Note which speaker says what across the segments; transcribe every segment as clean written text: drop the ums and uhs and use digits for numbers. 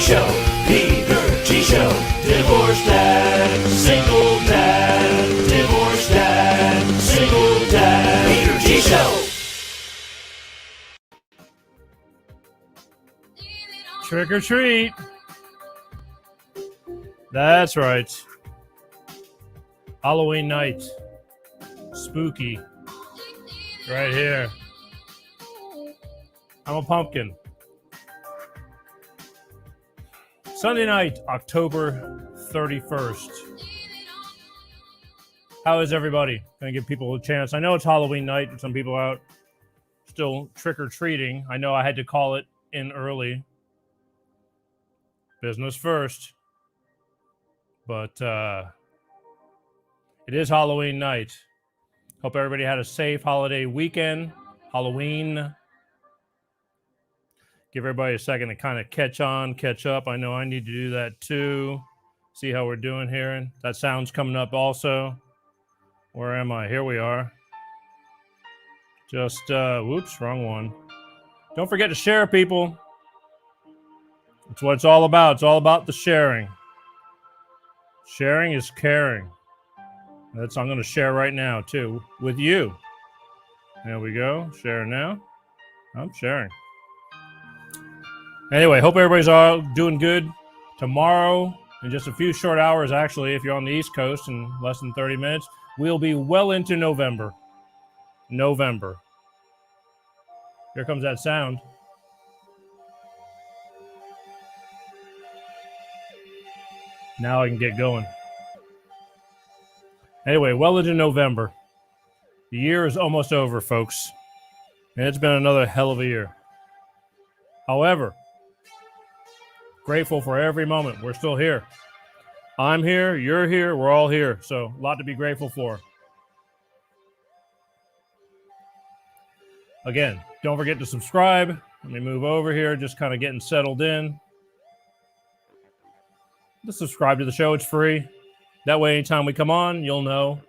Speaker 1: Show, Peter G Show, divorced dad, single dad, divorced dad, single dad, Peter G Show.
Speaker 2: Trick or treat. That's right. Halloween night. Spooky. Right here. I'm a pumpkin. Sunday night, October 31st. How is everybody? Gonna give people a chance. I know it's Halloween night and some people out still trick-or-treating. I know I had to call it in early. Business first. But it is Halloween night. Hope everybody had a safe holiday weekend. Halloween. Give everybody a second to kind of catch up. I know I need to do that too. See how we're doing here. And that sound's coming up also. Where am I? Here we are. Just, whoops, wrong one. Don't forget to share, people. That's what it's all about. It's all about the sharing. Sharing is caring. I'm going to share right now, too, with you. There we go. Share now. I'm sharing. Anyway, hope everybody's all doing good. Tomorrow, in just a few short hours, actually, if you're on the East Coast, in less than 30 minutes, we'll be well into November. November. Here comes that sound. Now I can get going. Anyway, well into November. The year is almost over, folks. And it's been another hell of a year. However, grateful for every moment. We're still here. I'm here. You're here. We're all here. So a lot to be grateful for. Again, don't forget to subscribe. Let me move over here. Just kind of getting settled in. Just subscribe to the show. It's free. That way, anytime we come on, you'll know.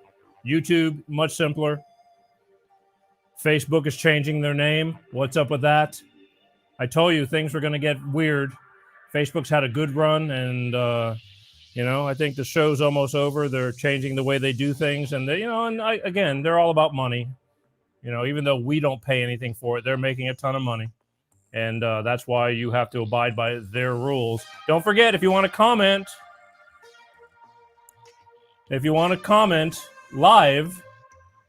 Speaker 2: YouTube, much simpler. Facebook is changing their name. What's up with that? I told you things were going to get weird. Facebook's had a good run, and, I think the show's almost over. They're changing the way they do things. And, again, they're all about money. Even though we don't pay anything for it, they're making a ton of money. And that's why you have to abide by their rules. Don't forget, if you want to comment live,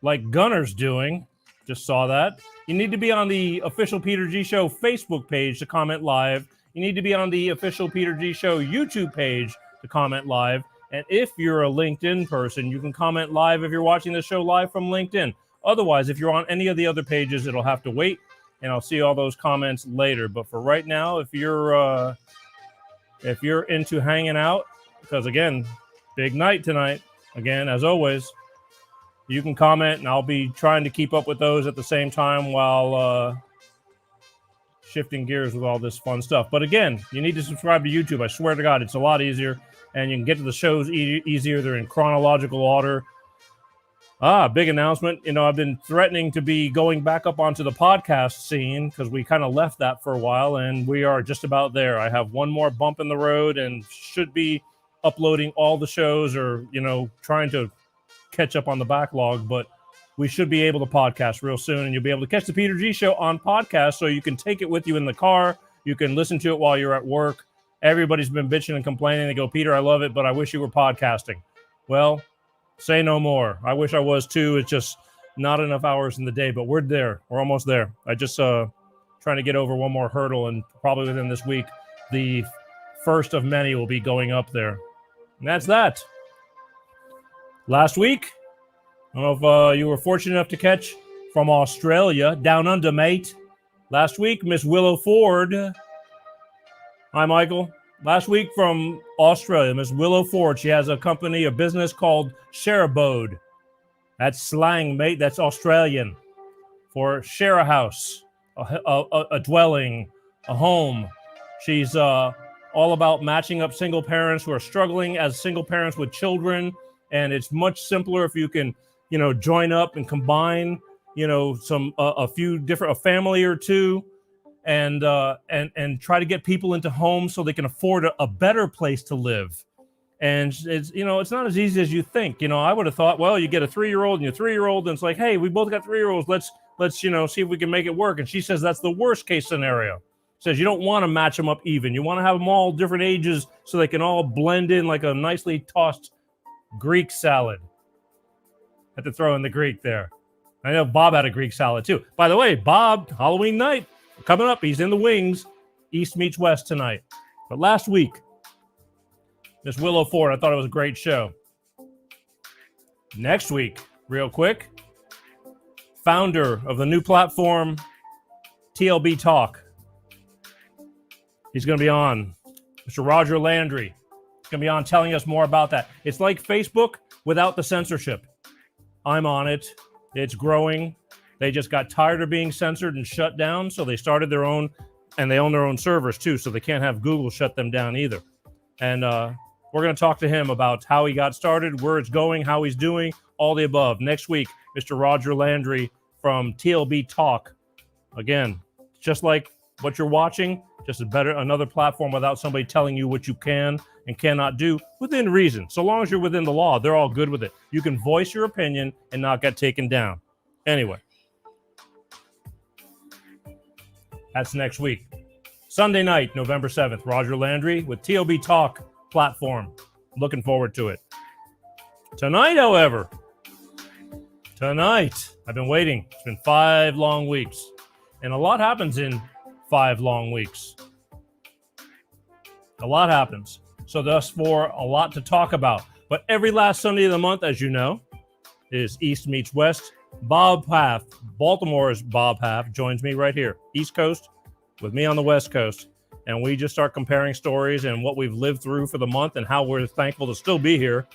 Speaker 2: like Gunner's doing, just saw that, you need to be on the official Peter G Show Facebook page to comment live. You need to be on the official Peter G Show YouTube page to comment live. And if you're a LinkedIn person, you can comment live if you're watching the show live from LinkedIn. Otherwise, if you're on any of the other pages, it'll have to wait. And I'll see all those comments later. But for right now, if you're into hanging out, because again, big night tonight. Again, as always, you can comment, and I'll be trying to keep up with those at the same time while shifting gears with all this fun stuff. But again, you need to subscribe to YouTube. I swear to God, it's a lot easier, and you can get to the shows easier. They're in chronological order. Big announcement. I've been threatening to be going back up onto the podcast scene because we kind of left that for a while, and we are just about there. I have one more bump in the road and should be uploading all the shows or, trying to catch up on the backlog, but we should be able to podcast real soon, and you'll be able to catch the Peter G Show on podcast so you can take it with you in the car. You can listen to it while you're at work. Everybody's been bitching and complaining. They go, Peter, I love it, but I wish you were podcasting. Well, say no more. I wish I was too. It's just not enough hours in the day, but we're there. We're almost there. I just trying to get over one more hurdle, and probably within this week, the first of many will be going up there. And that's that. Last week, I don't know if you were fortunate enough to catch from Australia, down under, mate. Last week, Miss Willow Ford. Hi, Michael. Last week from Australia, Miss Willow Ford. She has a business called Share Abode. That's slang, mate. That's Australian for share a house, a dwelling, a home. She's all about matching up single parents who are struggling as single parents with children. And it's much simpler if you can, join up and combine, a family or two, and try to get people into homes so they can afford a better place to live. And it's not as easy as you think. I would have thought, well, you get a 3-year-old and your 3-year-old, and it's like, hey, we both got 3-year-olds. Let's see if we can make it work. And she says that's the worst case scenario. Says you don't want to match them up even. You want to have them all different ages so they can all blend in like a nicely tossed Greek salad. Had to throw in the Greek there. I know Bob had a Greek salad too. By the way, Bob, Halloween night coming up. He's in the wings. East meets West tonight. But last week, Miss Willow Ford, I thought it was a great show. Next week, real quick, founder of the new platform, TLB Talk. He's going to be on. Mr. Roger Landry. He's going to be on telling us more about that. It's like Facebook without the censorship. I'm on it. It's growing. They just got tired of being censored and shut down, so they started their own, and they own their own servers too, so they can't have Google shut them down either. And we're going to talk to him about how he got started, where it's going, how he's doing, all the above. Next week, Mr. Roger Landry from TLB Talk. Again, just like what you're watching, just another platform without somebody telling you what you can and cannot do within reason. So long as you're within the law, they're all good with it. You can voice your opinion and not get taken down. Anyway, that's next week. Sunday night, November 7th, Roger Landry with TLB Talk platform. Looking forward to it. Tonight, however, I've been waiting. It's been 5 long weeks. And a lot happens in 5 long weeks. A lot happens. So thus for a lot to talk about. But every last Sunday of the month, as you know, is East meets West. Bob Paff, Baltimore's Bob Paff, joins me right here, East Coast, with me on the West Coast. And we just start comparing stories and what we've lived through for the month and how we're thankful to still be here.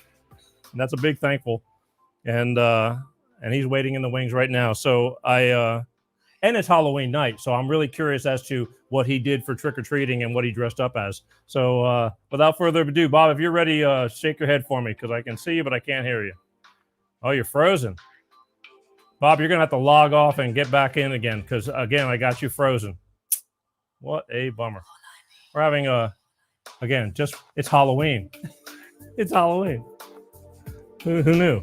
Speaker 2: And that's a big thankful. And he's waiting in the wings right now. So and it's Halloween night. So I'm really curious as to what he did for trick-or-treating and what he dressed up as. So without further ado, Bob, if you're ready, shake your head for me because I can see you, but I can't hear you. Oh, you're frozen. Bob, you're going to have to log off and get back in again because, again, I got you frozen. What a bummer. We're having it's Halloween. It's Halloween. Who knew?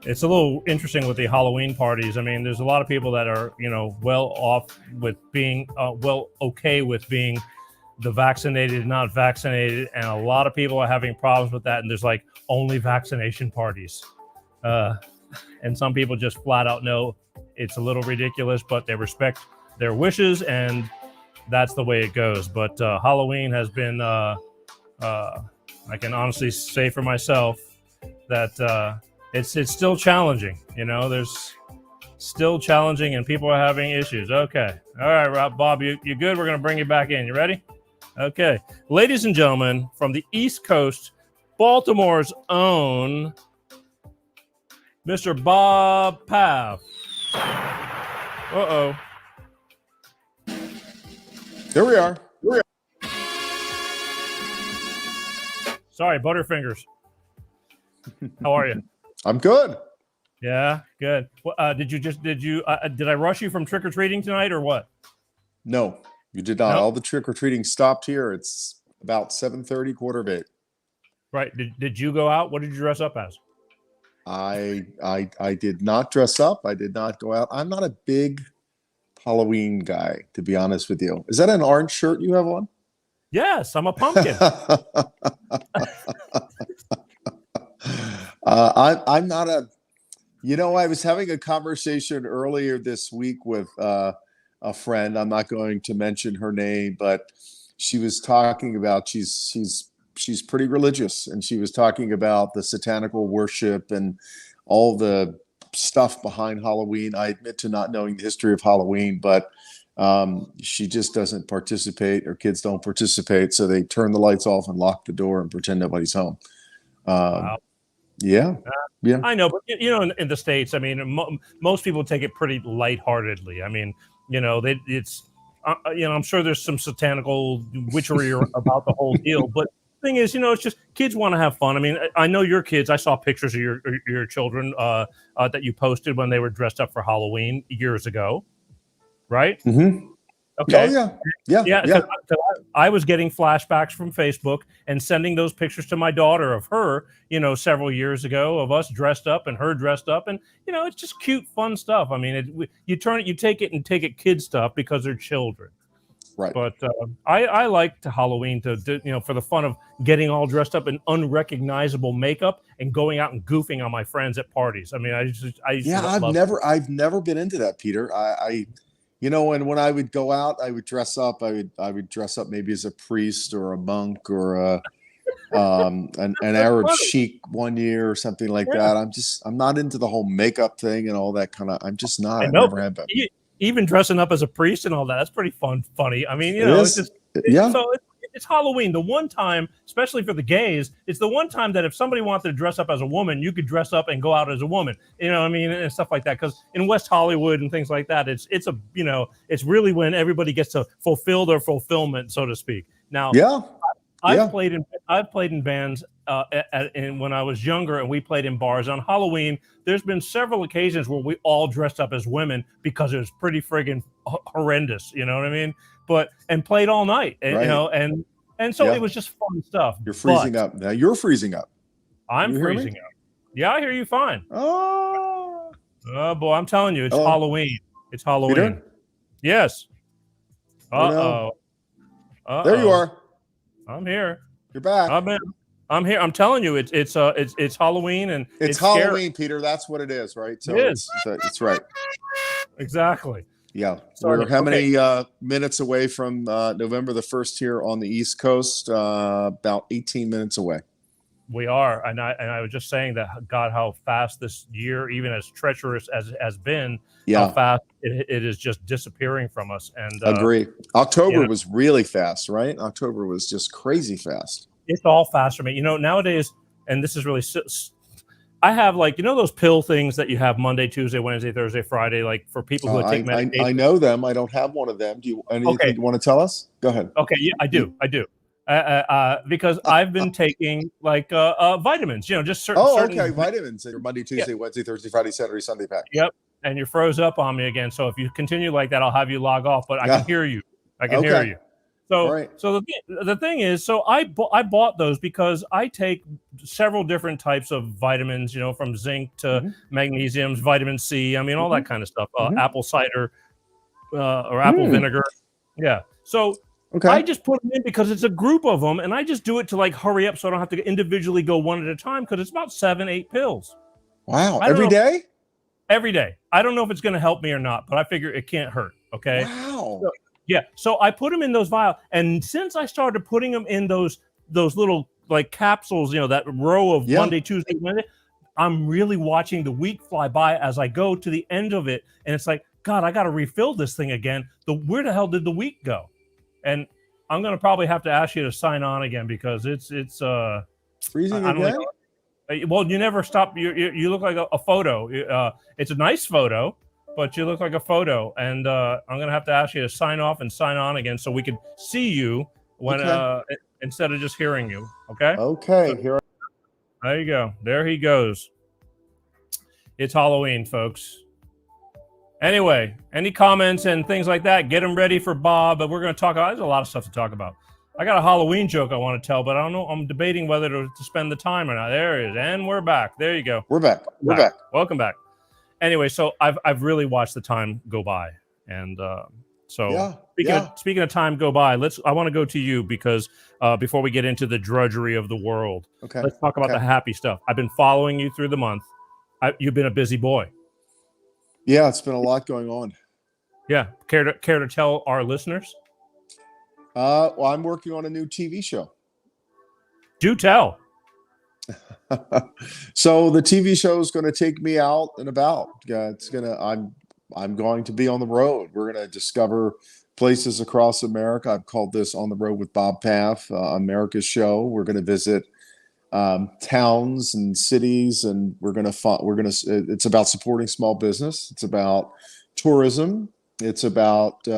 Speaker 2: It's a little interesting with the Halloween parties. I mean, there's a lot of people that are, well off with being, okay with being the vaccinated, not vaccinated. And a lot of people are having problems with that. And there's like only vaccination parties. And some people just flat out know it's a little ridiculous, but they respect their wishes, and that's the way it goes. But Halloween has been, I can honestly say for myself that it's still challenging. There's still challenging, and people are having issues. Okay. All right, Bob, you good? We're going to bring you back in. You ready? Okay. Ladies and gentlemen, from the East Coast, Baltimore's own Mr. Bob Paff. Uh-oh.
Speaker 3: Here we are.
Speaker 2: Sorry, Butterfingers. How are you?
Speaker 3: I'm good.
Speaker 2: Yeah, good. Did I rush you from trick-or-treating tonight or what?
Speaker 3: No, you did not.
Speaker 2: No?
Speaker 3: All the trick-or-treating stopped here. It's about 7:30, 7:45.
Speaker 2: Right. Did you go out? What did you dress up as?
Speaker 3: I did not dress up. I did not go out. I'm not a big Halloween guy, to be honest with you. Is that an orange shirt you have on?
Speaker 2: Yes, I'm a pumpkin.
Speaker 3: I'm not a. I was having a conversation earlier this week with a friend. I'm not going to mention her name, but she was talking about she's pretty religious, and she was talking about the satanical worship and all the stuff behind Halloween. I admit to not knowing the history of Halloween, but she just doesn't participate. Her kids don't participate, so they turn the lights off and lock the door and pretend nobody's home.
Speaker 2: Wow.
Speaker 3: Yeah.
Speaker 2: I know, but in the States, I mean, most people take it pretty lightheartedly. I mean, I'm sure there's some satanical witchery about the whole deal, but thing is, it's just kids want to have fun. I mean, I know your kids. I saw pictures of your children that you posted when they were dressed up for Halloween years ago, right?
Speaker 3: Mm-hmm.
Speaker 2: Okay.
Speaker 3: Oh yeah.
Speaker 2: Yeah. I was getting flashbacks from Facebook and sending those pictures to my daughter of her, several years ago, of us dressed up and her dressed up, and it's just cute, fun stuff. I mean, you take it kid stuff because they're children.
Speaker 3: Right.
Speaker 2: But I like Halloween to for the fun of getting all dressed up in unrecognizable makeup and going out and goofing on my friends at parties. I mean,
Speaker 3: I've never been into that, Peter. And when I would go out, I would dress up. I would dress up maybe as a priest or a monk or an Arab sheik one year or something like that. I'm not into the whole makeup thing and all that kind of. I'm just not. I never have been.
Speaker 2: Even dressing up as a priest and all that, that's pretty funny. I mean, it's Halloween. The one time, especially for the gays, it's the one time that if somebody wanted to dress up as a woman, you could dress up and go out as a woman. And stuff like that. Because in West Hollywood and things like that, it's really when everybody gets to fulfill their fulfillment, so to speak. Now, I've played in bands when I was younger, and we played in bars on Halloween. There's been several occasions where we all dressed up as women because it was pretty friggin' horrendous. You know what I mean? And played all night, and so it was just fun stuff.
Speaker 3: You're freezing up now. You're freezing up.
Speaker 2: I'm freezing up. Yeah, I hear you fine.
Speaker 3: Oh
Speaker 2: boy, I'm telling you, it's Halloween. It's Halloween.
Speaker 3: Peter?
Speaker 2: Yes.
Speaker 3: No. There you are.
Speaker 2: I'm here.
Speaker 3: You're back.
Speaker 2: I'm here. I'm telling you, it's Halloween, and
Speaker 3: it's Halloween, scary. Peter. That's what it is, right? So it's right.
Speaker 2: Exactly.
Speaker 3: Yeah. We're how many minutes away from November the 1st here on the East Coast? About 18 minutes away.
Speaker 2: We are, and I was just saying that, God, how fast this year, even as treacherous as it has been, how fast it is just disappearing from us. And
Speaker 3: agree. October was really fast, right? October was just crazy fast.
Speaker 2: It's all fast for me. Nowadays, and this is really, I have those pill things that you have Monday, Tuesday, Wednesday, Thursday, Friday, like for people who take medication.
Speaker 3: I know them. I don't have one of them. Do you anything you want to tell us? Go ahead.
Speaker 2: Okay, yeah, I do. Because I've been taking vitamins, just certain.
Speaker 3: Okay, vitamins. Monday, Tuesday, Wednesday, Thursday, Friday, Saturday, Sunday pack.
Speaker 2: Yep, and you're froze up on me again. So if you continue like that, I'll have you log off. But I can hear you. Hear you. So the thing is, I bought those because I take several different types of vitamins, from zinc to magnesium, vitamin C. I mean, all that kind of stuff. Apple cider or apple vinegar. Yeah. So. Okay. I just put them in because it's a group of them, and I just do it to hurry up so I don't have to individually go one at a time because it's about 7-8 pills.
Speaker 3: Wow. Every day?
Speaker 2: Every day. I don't know if it's going to help me or not, but I figure it can't hurt. Okay.
Speaker 3: Wow.
Speaker 2: So I put them in those vials, and since I started putting them in those little capsules, that row of Monday, Tuesday, Wednesday, I'm really watching the week fly by as I go to the end of it, and it's like, God, I got to refill this thing again. Where the hell did the week go? And I'm going to probably have to ask you to sign on again because it's
Speaker 3: freezing again.
Speaker 2: Well, you never stop. You look like a photo. It's a nice photo, but you look like a photo. And I'm going to have to ask you to sign off and sign on again so we can see you when instead of just hearing you. Okay.
Speaker 3: Okay. Here.
Speaker 2: There you go. There he goes. It's Halloween, folks. Anyway, any comments and things like that, get them ready for Bob. But we're going to talk about, there's a lot of stuff to talk about. I got a Halloween joke I want to tell, but I don't know. I'm debating whether to spend the time or not. There it is. And we're back. There you go.
Speaker 3: We're back.
Speaker 2: Welcome back. Anyway, so I've really watched the time go by. And speaking of time go by, I want to go to you because before we get into the drudgery of the world, let's talk about the happy stuff. I've been following you through the month. You've been a busy boy.
Speaker 3: Yeah, it's been a lot going on.
Speaker 2: Yeah. Care to tell our listeners?
Speaker 3: Well, I'm working on a new TV show.
Speaker 2: Do tell.
Speaker 3: So the TV show is going to take me out and about. I'm going to be on the road. We're going to discover places across America. I've called this On the Road with Bob Paff, America's show. We're going to visit towns and cities, and it's about supporting small business. It's about tourism. It's about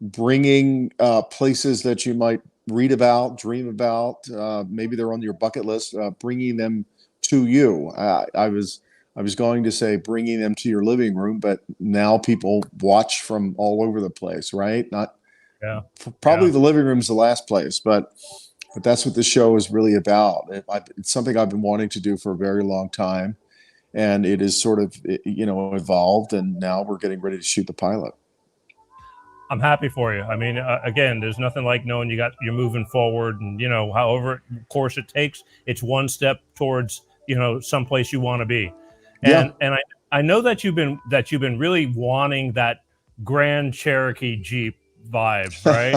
Speaker 3: bringing places that you might read about, dream about. Maybe they're on your bucket list. Bringing them to you. I was going to say bringing them to your living room, but now people watch from all over the place, right? Not
Speaker 2: Yeah.
Speaker 3: probably the living room's the last place, but that's what the show is really about. It's something I've been wanting to do for a very long time, and it is sort of evolved, and now we're getting ready to shoot the pilot.
Speaker 2: I'm happy for you. I mean, again, there's nothing like knowing you're moving forward, and however course it takes, it's one step towards someplace you want to be. And I know that you've been really wanting that Grand Cherokee Jeep vibes, right?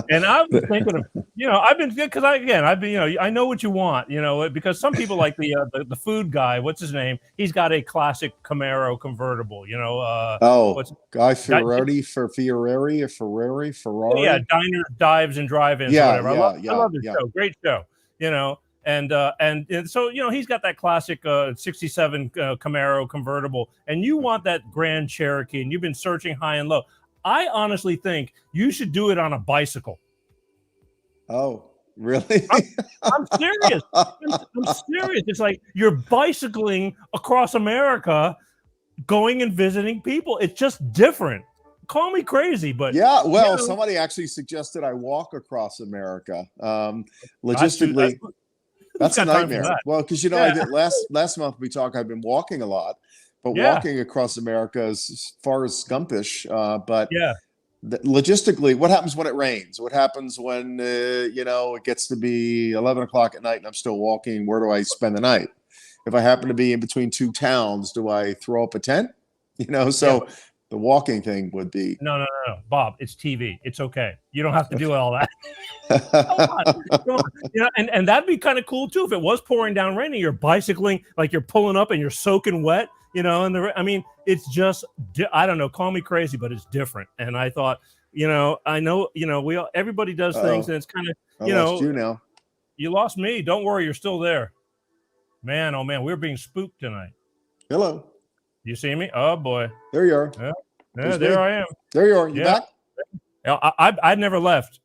Speaker 2: And I was thinking of, I've been, because I know what you want, because some people like the food guy, what's his name? He's got a classic Camaro convertible,
Speaker 3: Guy Ferrari.
Speaker 2: Yeah, diners, dives, and drive-ins, or whatever. I love this show. Great show, and so he's got that classic 67 Camaro convertible, and you want that Grand Cherokee, and you've been searching high and low. I honestly think you should do it on a bicycle.
Speaker 3: Oh, really?
Speaker 2: I'm serious. I'm serious. It's like you're bicycling across America, going and visiting people. It's just different. Call me crazy, but
Speaker 3: somebody actually suggested I walk across America. Logistically, that's a nightmare. Well, because I did last month we talked. I've been walking a lot. But walking across America is as far as scumpish. Logistically, what happens when it rains? What happens when it gets to be 11 o'clock at night and I'm still walking? Where do I spend the night? If I happen to be in between two towns, do I throw up a tent? The walking thing would be
Speaker 2: no, Bob. It's TV. It's okay. You don't have to do all that. Come on. And that'd be kind of cool too if it was pouring down rain and you're bicycling, like you're pulling up and you're soaking wet. It's just, I don't know, call me crazy, but it's different. And I thought, I know, everybody does things, and it's kind of,
Speaker 3: lost you now.
Speaker 2: You lost me. Don't worry. You're still there, man. Oh man. We're being spooked tonight.
Speaker 3: Hello.
Speaker 2: You see me? Oh boy.
Speaker 3: There you are.
Speaker 2: Yeah, there I am.
Speaker 3: There you are. You back?
Speaker 2: I never left.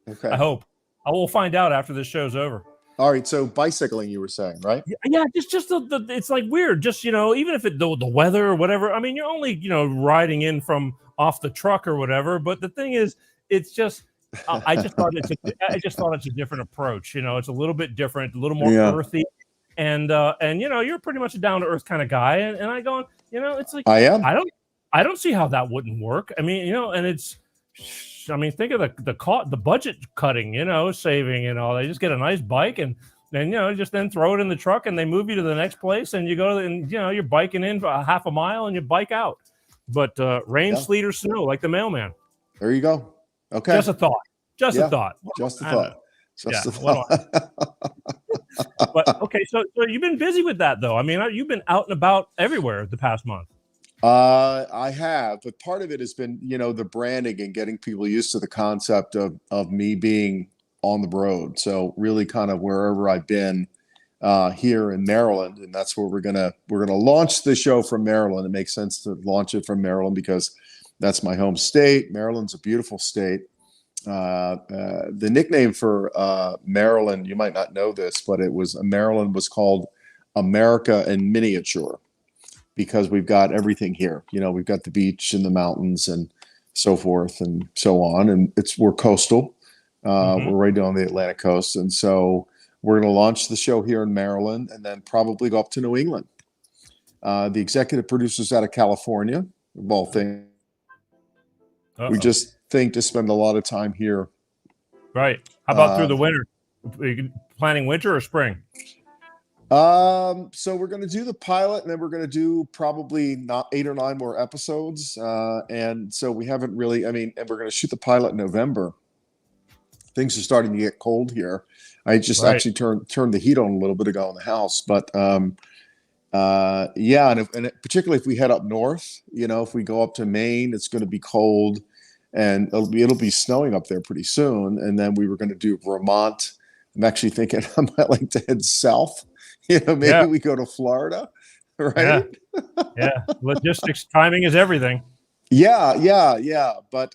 Speaker 3: Okay.
Speaker 2: I hope. I will find out after this show's over.
Speaker 3: All right, so bicycling, you were saying, right?
Speaker 2: Yeah, just the it's like weird. Just even if the weather or whatever. I mean, you're only riding in from off the truck or whatever. But the thing is, it's just I just thought it's a different approach. It's a little bit different, a little more earthy, and you're pretty much a down to earth kind of guy. And I go, it's like
Speaker 3: I am.
Speaker 2: I don't see how that wouldn't work. I mean, and it's. I mean, think of the budget cutting, saving and all. They just get a nice bike and then just then throw it in the truck and they move you to the next place and you go and you're biking in for a half a mile and you bike out. But rain, sleet, or snow, like the mailman.
Speaker 3: There you go. Okay.
Speaker 2: Just a thought. Just a thought. But okay, so you've been busy with that though. I mean, you've been out and about everywhere the past month.
Speaker 3: I have, but part of it has been, the branding and getting people used to the concept of me being on the road. So really kind of wherever I've been, here in Maryland, and that's where we're gonna launch the show from Maryland. It makes sense to launch it from Maryland because that's my home state. Maryland's a beautiful state. The nickname for Maryland, you might not know this, but Maryland was called America in miniature. Because we've got everything here, we've got the beach and the mountains and so forth and so on, and we're coastal. We're right on the Atlantic coast, and so we're going to launch the show here in Maryland, and then probably go up to New England. The executive producer's out of California. We just think to spend a lot of time here.
Speaker 2: Right. How about through the winter? Are you planning winter or spring?
Speaker 3: So we're going to do the pilot and then we're going to do probably not 8 or 9 more episodes. And so we haven't really, and we're going to shoot the pilot in November. Things are starting to get cold here. I just actually turned the heat on a little bit ago in the house, but, and particularly if we head up north, if we go up to Maine, it's going to be cold and it'll be snowing up there pretty soon. And then we were going to do Vermont. I'm actually thinking I might like to head south. Maybe we go to Florida, right?
Speaker 2: Yeah. Logistics, timing is everything.
Speaker 3: Yeah. But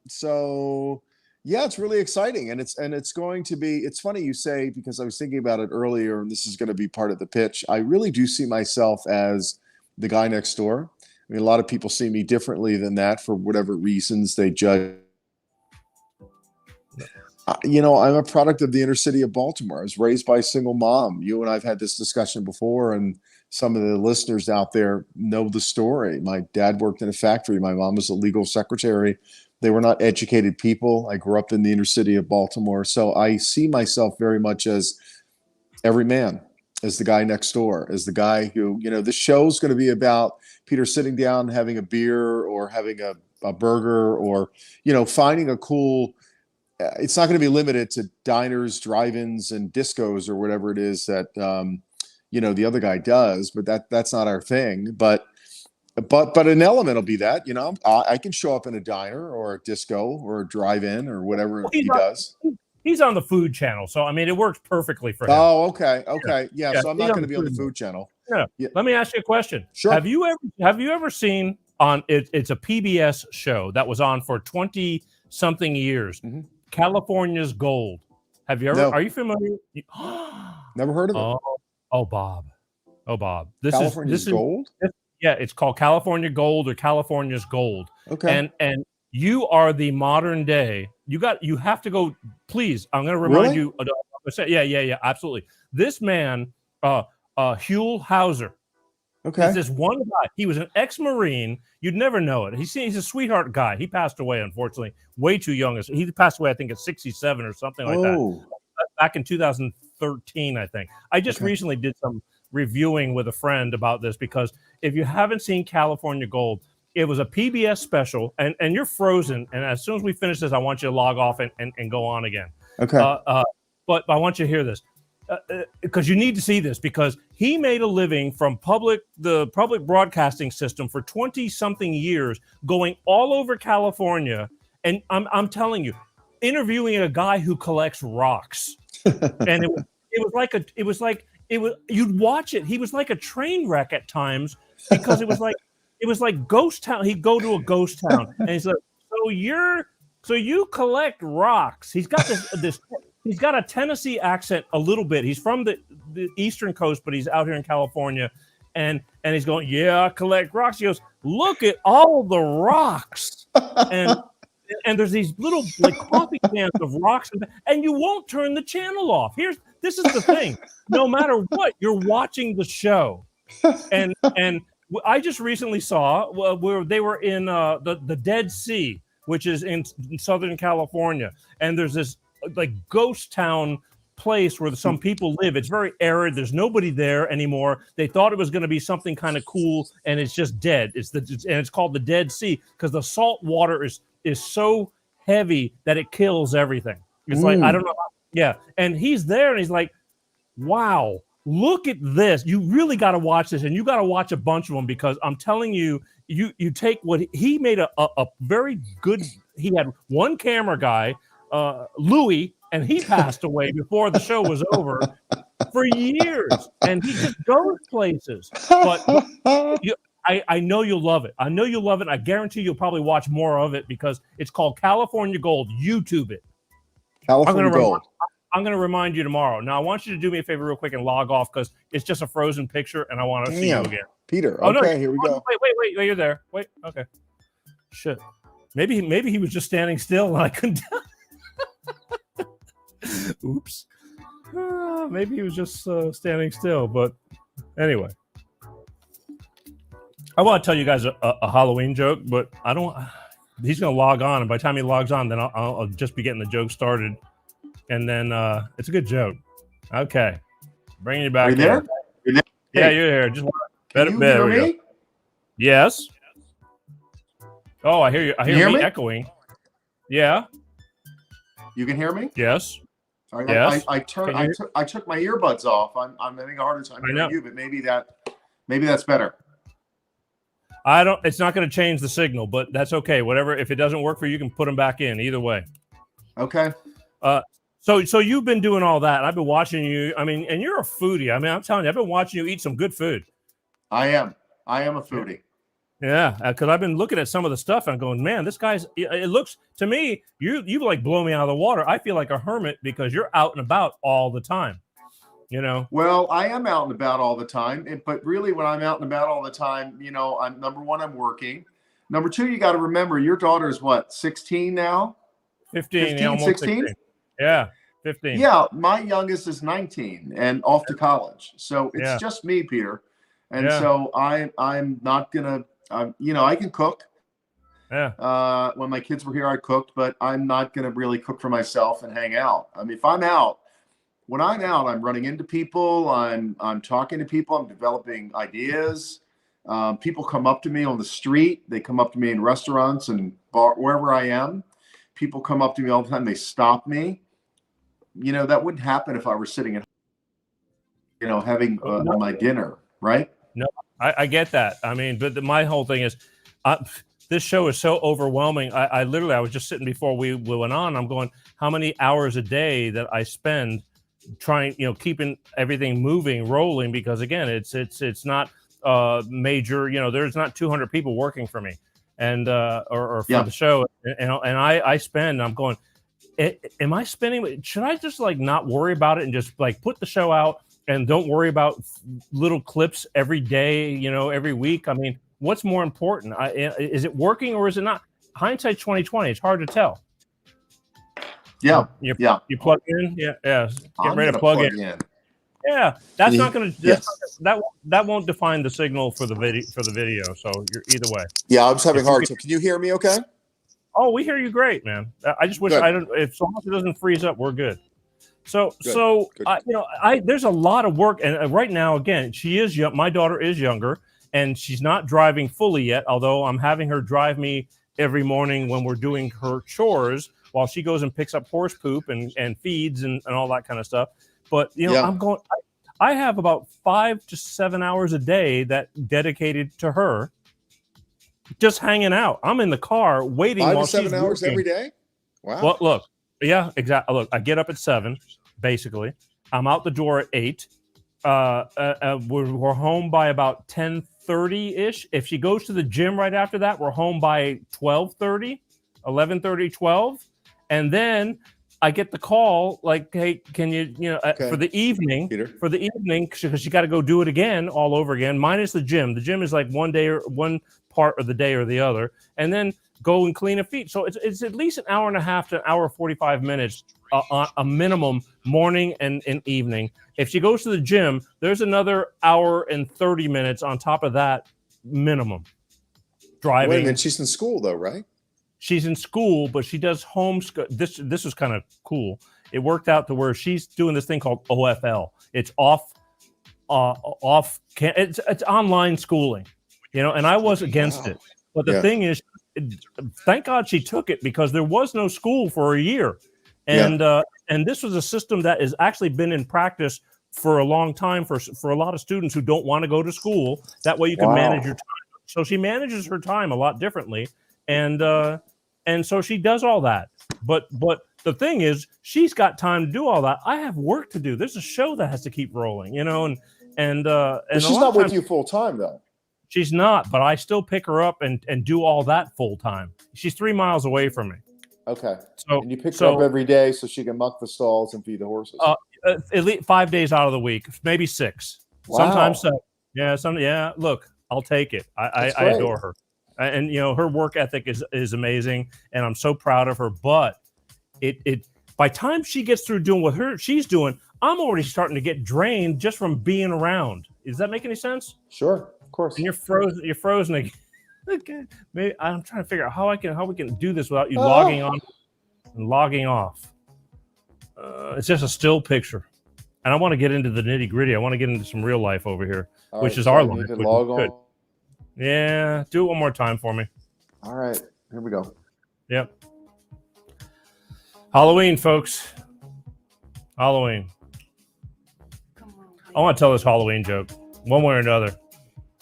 Speaker 3: so Yeah, it's really exciting, and it's going to be. It's funny you say, because I was thinking about it earlier, and this is going to be part of the pitch. I really do see myself as the guy next door. I mean, a lot of people see me differently than that for whatever reasons they judge. I'm a product of the inner city of Baltimore. I was raised by a single mom. You and I've had this discussion before, and some of the listeners out there know the story. My dad worked in a factory. My mom was a legal secretary. They were not educated people. I grew up in the inner city of Baltimore. So I see myself very much as every man, as the guy next door, as the guy who, this show is going to be about Peter sitting down, having a beer or having a burger or, finding a cool. It's not going to be limited to diners, drive-ins, and discos or whatever it is that the other guy does. But that's not our thing. But an element will be that I can show up in a diner or a disco or a drive-in or whatever he does.
Speaker 2: He's on the Food Channel, so I mean it works perfectly for him.
Speaker 3: Oh, okay. Yeah. So I'm not going to be on the Food Channel.
Speaker 2: Yeah. Let me ask you a question.
Speaker 3: Sure.
Speaker 2: Have you ever seen on it's a PBS show that was on for 20 something years?
Speaker 3: Mm-hmm.
Speaker 2: California's Gold. Have you ever?
Speaker 3: No.
Speaker 2: Are you familiar?
Speaker 3: Never heard of it.
Speaker 2: Oh, Bob.
Speaker 3: California's Gold.
Speaker 2: Yeah, it's called California Gold or California's Gold.
Speaker 3: Okay.
Speaker 2: And you are the modern day. You have to go. Please, I'm going to remind you. Yeah, absolutely. This man, Huell Hauser.
Speaker 3: Okay.
Speaker 2: He's this one guy. He was an ex-Marine. You'd never know it. He's a sweetheart guy. He passed away, unfortunately, way too young. He passed away, I think, at 67 or something like that. Back in 2013, I think. I just recently did some reviewing with a friend about this because if you haven't seen California Gold, it was a PBS special, and you're frozen. And as soon as we finish this, I want you to log off and go on again.
Speaker 3: Okay.
Speaker 2: But I want you to hear this. Because you need to see this, because he made a living from the public broadcasting system for 20 something years, going all over California. And I'm telling you, interviewing a guy who collects rocks. And you'd watch it. He was like a train wreck at times because it was like ghost town. He'd go to a ghost town and he's like, so you collect rocks. He's got this he's got a Tennessee accent a little bit. He's from the Eastern Coast, but he's out here in California. And he's going, yeah, I collect rocks. He goes, look at all the rocks. And there's these little like coffee cans of rocks, and you won't turn the channel off. This is the thing. No matter what, you're watching the show. And I just recently saw where they were in the Dead Sea, which is in Southern California. And there's this like ghost town place where some people live. It's very arid. There's nobody there anymore. They thought it was going to be something kind of cool, and it's just dead. It's called the Dead Sea because the salt water is so heavy that it kills everything. It's like, I don't know. Yeah. And he's there and he's like, wow, look at this. You really got to watch this, and you got to watch a bunch of them because I'm telling you, you take what he made a very good. He had one camera guy, Louis, and he passed away before the show was over for years. And he just goes places. But I know you'll love it. I know you'll love it. I guarantee you'll probably watch more of it because it's called California Gold. YouTube it.
Speaker 3: California Gold.
Speaker 2: I'm going to remind you tomorrow. Now, I want you to do me a favor real quick and log off because it's just a frozen picture and I want to see you again.
Speaker 3: Peter, okay, here we go.
Speaker 2: Wait, you're there. Wait, okay. Shit. Maybe he was just standing still and I couldn't tell. Oops. Maybe he was just standing still, but anyway. I want to tell you guys a Halloween joke, but I don't. He's going to log on, and by the time he logs on, then I'll just be getting the joke started, and then it's a good joke. Okay, bringing you back.
Speaker 3: Are you there? You're there?
Speaker 2: Yeah, you're here. Just better. There we go. Yes. Oh, I hear you. I hear me echoing. Yeah.
Speaker 3: You can hear me?
Speaker 2: Yes.
Speaker 3: Sorry,
Speaker 2: yes.
Speaker 3: I took my earbuds off. I'm having a harder time hearing you, but maybe that's better.
Speaker 2: It's not going to change the signal, but that's okay. Whatever. If it doesn't work for you, you can put them back in either way.
Speaker 3: Okay.
Speaker 2: So you've been doing all that. I've been watching you. I mean, and you're a foodie. I mean, I'm telling you, I've been watching you eat some good food.
Speaker 3: I am a foodie.
Speaker 2: Yeah, because I've been looking at some of the stuff and I'm going, man, this guy's. It looks to me, you like blow me out of the water. I feel like a hermit because you're out and about all the time. You know.
Speaker 3: Well, I am out and about all the time, but really, when I'm out and about all the time, I'm number one, I'm working. Number two, you got to remember your daughter is what, 16 now?
Speaker 2: 15,
Speaker 3: 15,
Speaker 2: almost
Speaker 3: 16?
Speaker 2: 16. Yeah, 15.
Speaker 3: Yeah, my youngest is 19 and off to college. So it's
Speaker 2: Yeah.
Speaker 3: just me, Peter. And
Speaker 2: Yeah.
Speaker 3: so I'm not gonna, I can cook.
Speaker 2: Yeah.
Speaker 3: When my kids were here, I cooked, but I'm not gonna really cook for myself and hang out. I mean, if I'm out, when I'm out, I'm running into people. I'm talking to people. I'm developing ideas. People come up to me on the street. They come up to me in restaurants and bar, wherever I am. People come up to me all the time. They stop me. That wouldn't happen if I were sitting at, having my dinner, right?
Speaker 2: No, I get that. I mean, but my whole thing is, this show is so overwhelming. I literally, I was just sitting before we went on. I'm going, how many hours a day that I spend trying, keeping everything moving, rolling, because again, it's not major. There's not 200 people working for me, and or for the show, and I spend. I'm going. Am I spending? Should I just like not worry about it and just like put the show out and don't worry about little clips every day, every week? I mean, what's more important? Is it working or is it not? Hindsight 2020. It's hard to tell.
Speaker 3: Yeah.
Speaker 2: You plug in. Yeah. Get ready to plug in. Yeah, that's not going to. That won't define the signal for the video. So you're either way.
Speaker 3: Yeah, I'm just having hard time. Can you hear me? Okay.
Speaker 2: Oh, we hear you great, man. I just wish if so much it doesn't freeze up, we're good. So good. There's a lot of work, and right now, again, she is young. My daughter is younger, and she's not driving fully yet. Although I'm having her drive me every morning when we're doing her chores, while she goes and picks up horse poop and feeds and all that kind of stuff. But I'm going. I have about 5 to 7 hours a day that dedicated to her. Just hanging out. I'm in the car waiting
Speaker 3: 5
Speaker 2: while
Speaker 3: to 7
Speaker 2: she's
Speaker 3: hours
Speaker 2: working.
Speaker 3: every day. Wow.
Speaker 2: Well, look, yeah, exactly. Look, I get up at 7, basically. I'm out the door at 8. We're home by about 10:30 ish. If she goes to the gym right after that, we're home by 12:30, 11:30, 12, and then I get the call like, hey, can you, for the evening,
Speaker 3: Peter?
Speaker 2: because she got to go do it again, all over again, minus the gym. The gym is like one part of the day or the other, and then go and clean her feet. So it's at least an hour and a half to an hour 45 minutes, a minimum, morning and evening. If she goes to the gym, there's another hour and 30 minutes on top of that minimum. Driving.
Speaker 3: Wait a minute, she's in school though, right?
Speaker 2: She's in school, but she does homeschool. This is kind of cool. It worked out to where she's doing this thing called OFL. It's it's online schooling, and I was against it. But the thing is, thank God she took it, because there was no school for a year. And this was a system that has actually been in practice for a long time for a lot of students who don't want to go to school. That way you can manage your time. So she manages her time a lot differently. And so she does all that. But the thing is, she's got time to do all that. I have work to do. There's a show that has to keep rolling, and
Speaker 3: she's not with you full time though.
Speaker 2: She's not, but I still pick her up and do all that full time. She's 3 miles away from me.
Speaker 3: Okay.
Speaker 2: So
Speaker 3: and you pick her up every day so she can muck the stalls and feed the horses.
Speaker 2: At least 5 days out of the week, maybe 6.
Speaker 3: Wow.
Speaker 2: Sometimes 7. Yeah. Look, I'll take it. I adore her. And her work ethic is amazing, and I'm so proud of her. But it by time she gets through doing what she's doing, I'm already starting to get drained just from being around. Does that make any sense?
Speaker 3: Sure, of course.
Speaker 2: And you're frozen again. Okay. Maybe I'm trying to figure out how we can do this without you logging on and logging off. It's just a still picture, and I want to get into the nitty gritty. I want to get into some real life over here, which is our life.
Speaker 3: Log on.
Speaker 2: Yeah, do it one more time for me.
Speaker 3: All right, here we go.
Speaker 2: Yep. Halloween, folks. Halloween. I want to tell this Halloween joke, one way or another.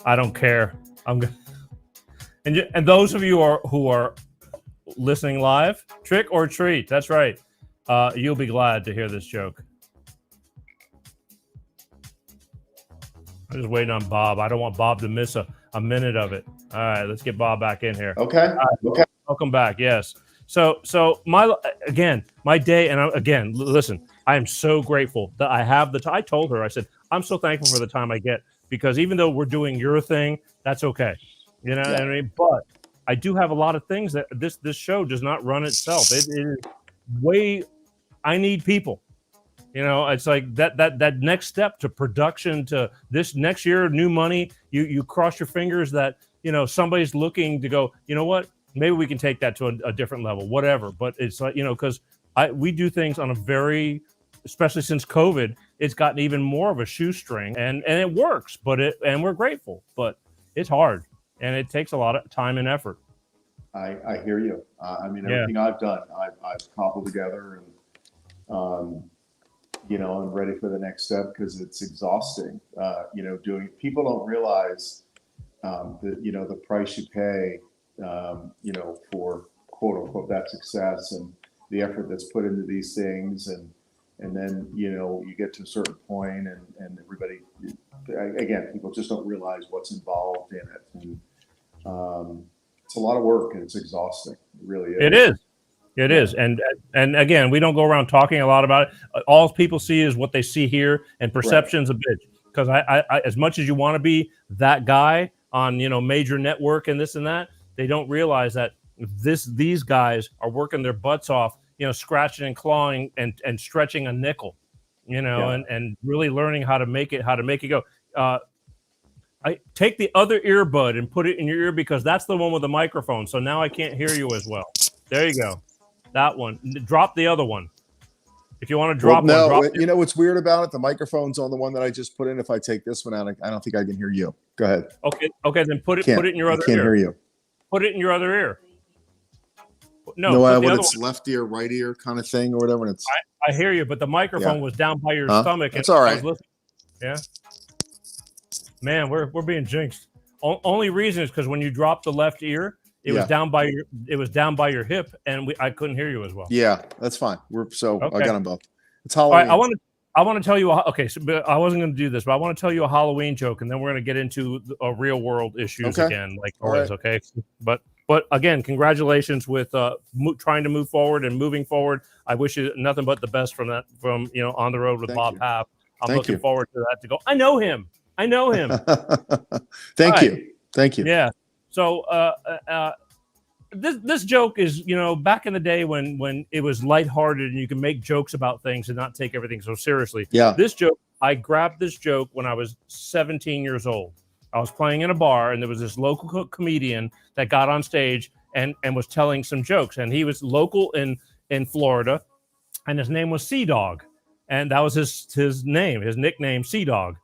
Speaker 2: I don't care. I'm good. And those of you who are listening live, trick or treat. That's right. You'll be glad to hear this joke. I'm just waiting on Bob. I don't want Bob to miss a minute of it. All right, let's get Bob back in here.
Speaker 3: Okay. Okay.
Speaker 2: Welcome back. Yes. So my day, and again, listen, I am so grateful that I have the time. I told her, I said, I'm so thankful for the time I get, because even though we're doing your thing, that's okay. You know what I mean? But I do have a lot of things that this show does not run itself. It is way, I need people. You know, it's like that next step to production, to this next year, new money. You cross your fingers that, you know, somebody's looking to go, you know what, maybe we can take that to a different level, whatever. But it's like, you know, because we do things on a very, especially since COVID, it's gotten even more of a shoestring, and it works, and we're grateful, but it's hard and it takes a lot of time and effort.
Speaker 3: I hear you. I mean, everything I've done, I've cobbled together, and you know, I'm ready for the next step because it's exhausting. You know, people don't realize that, you know, the price you pay, you know, for quote unquote that success, and the effort that's put into these things, and then, you know, you get to a certain point, and everybody, again, people just don't realize what's involved in it, and it's a lot of work, and it's exhausting. It really is.
Speaker 2: It is. It is. And again, we don't go around talking a lot about it. All people see is what they see here, and perception's a bitch. Because I as much as you want to be that guy on, you know, major network and this and that, they don't realize that these guys are working their butts off, you know, scratching and clawing and stretching a nickel, you know, and really learning how to make it go. I take the other earbud and put it in your ear, because that's the one with the microphone. So now I can't hear you as well. There you go. That one. Drop the other one. If you want to drop one.
Speaker 3: You know what's weird about it? The microphone's on the one that I just put in. If I take this one out, I don't think I can hear you. Go ahead.
Speaker 2: Okay. Then put it in your other ear. I
Speaker 3: can't hear you.
Speaker 2: Put it in your other ear.
Speaker 3: No, when it's left ear, right ear kind of thing, or whatever. And
Speaker 2: I hear you, but the microphone was down by your stomach.
Speaker 3: That's all right.
Speaker 2: Yeah. Man, we're being jinxed. Only reason is because when you drop the left ear, it was down by your hip, and I couldn't hear you as well.
Speaker 3: Yeah, that's fine. I got them both. It's Halloween.
Speaker 2: All right, I want to tell you. But I wasn't going to do this, but I want to tell you a Halloween joke, and then we're going to get into real world issues again, like always. Right. Okay, but again, congratulations with trying to move forward and moving forward. I wish you nothing but the best from you know, on the road with Bob Paff. I'm looking forward to that to go. I know him.
Speaker 3: Thank you.
Speaker 2: Yeah. So this joke is, you know, back in the day when it was lighthearted and you can make jokes about things and not take everything so seriously.
Speaker 3: Yeah.
Speaker 2: This joke, I grabbed this joke when I was 17 years old. I was playing in a bar, and there was this local comedian that got on stage and was telling some jokes, and he was local in Florida, and his name was Sea Dog, and that was his name, his nickname, Sea Dog.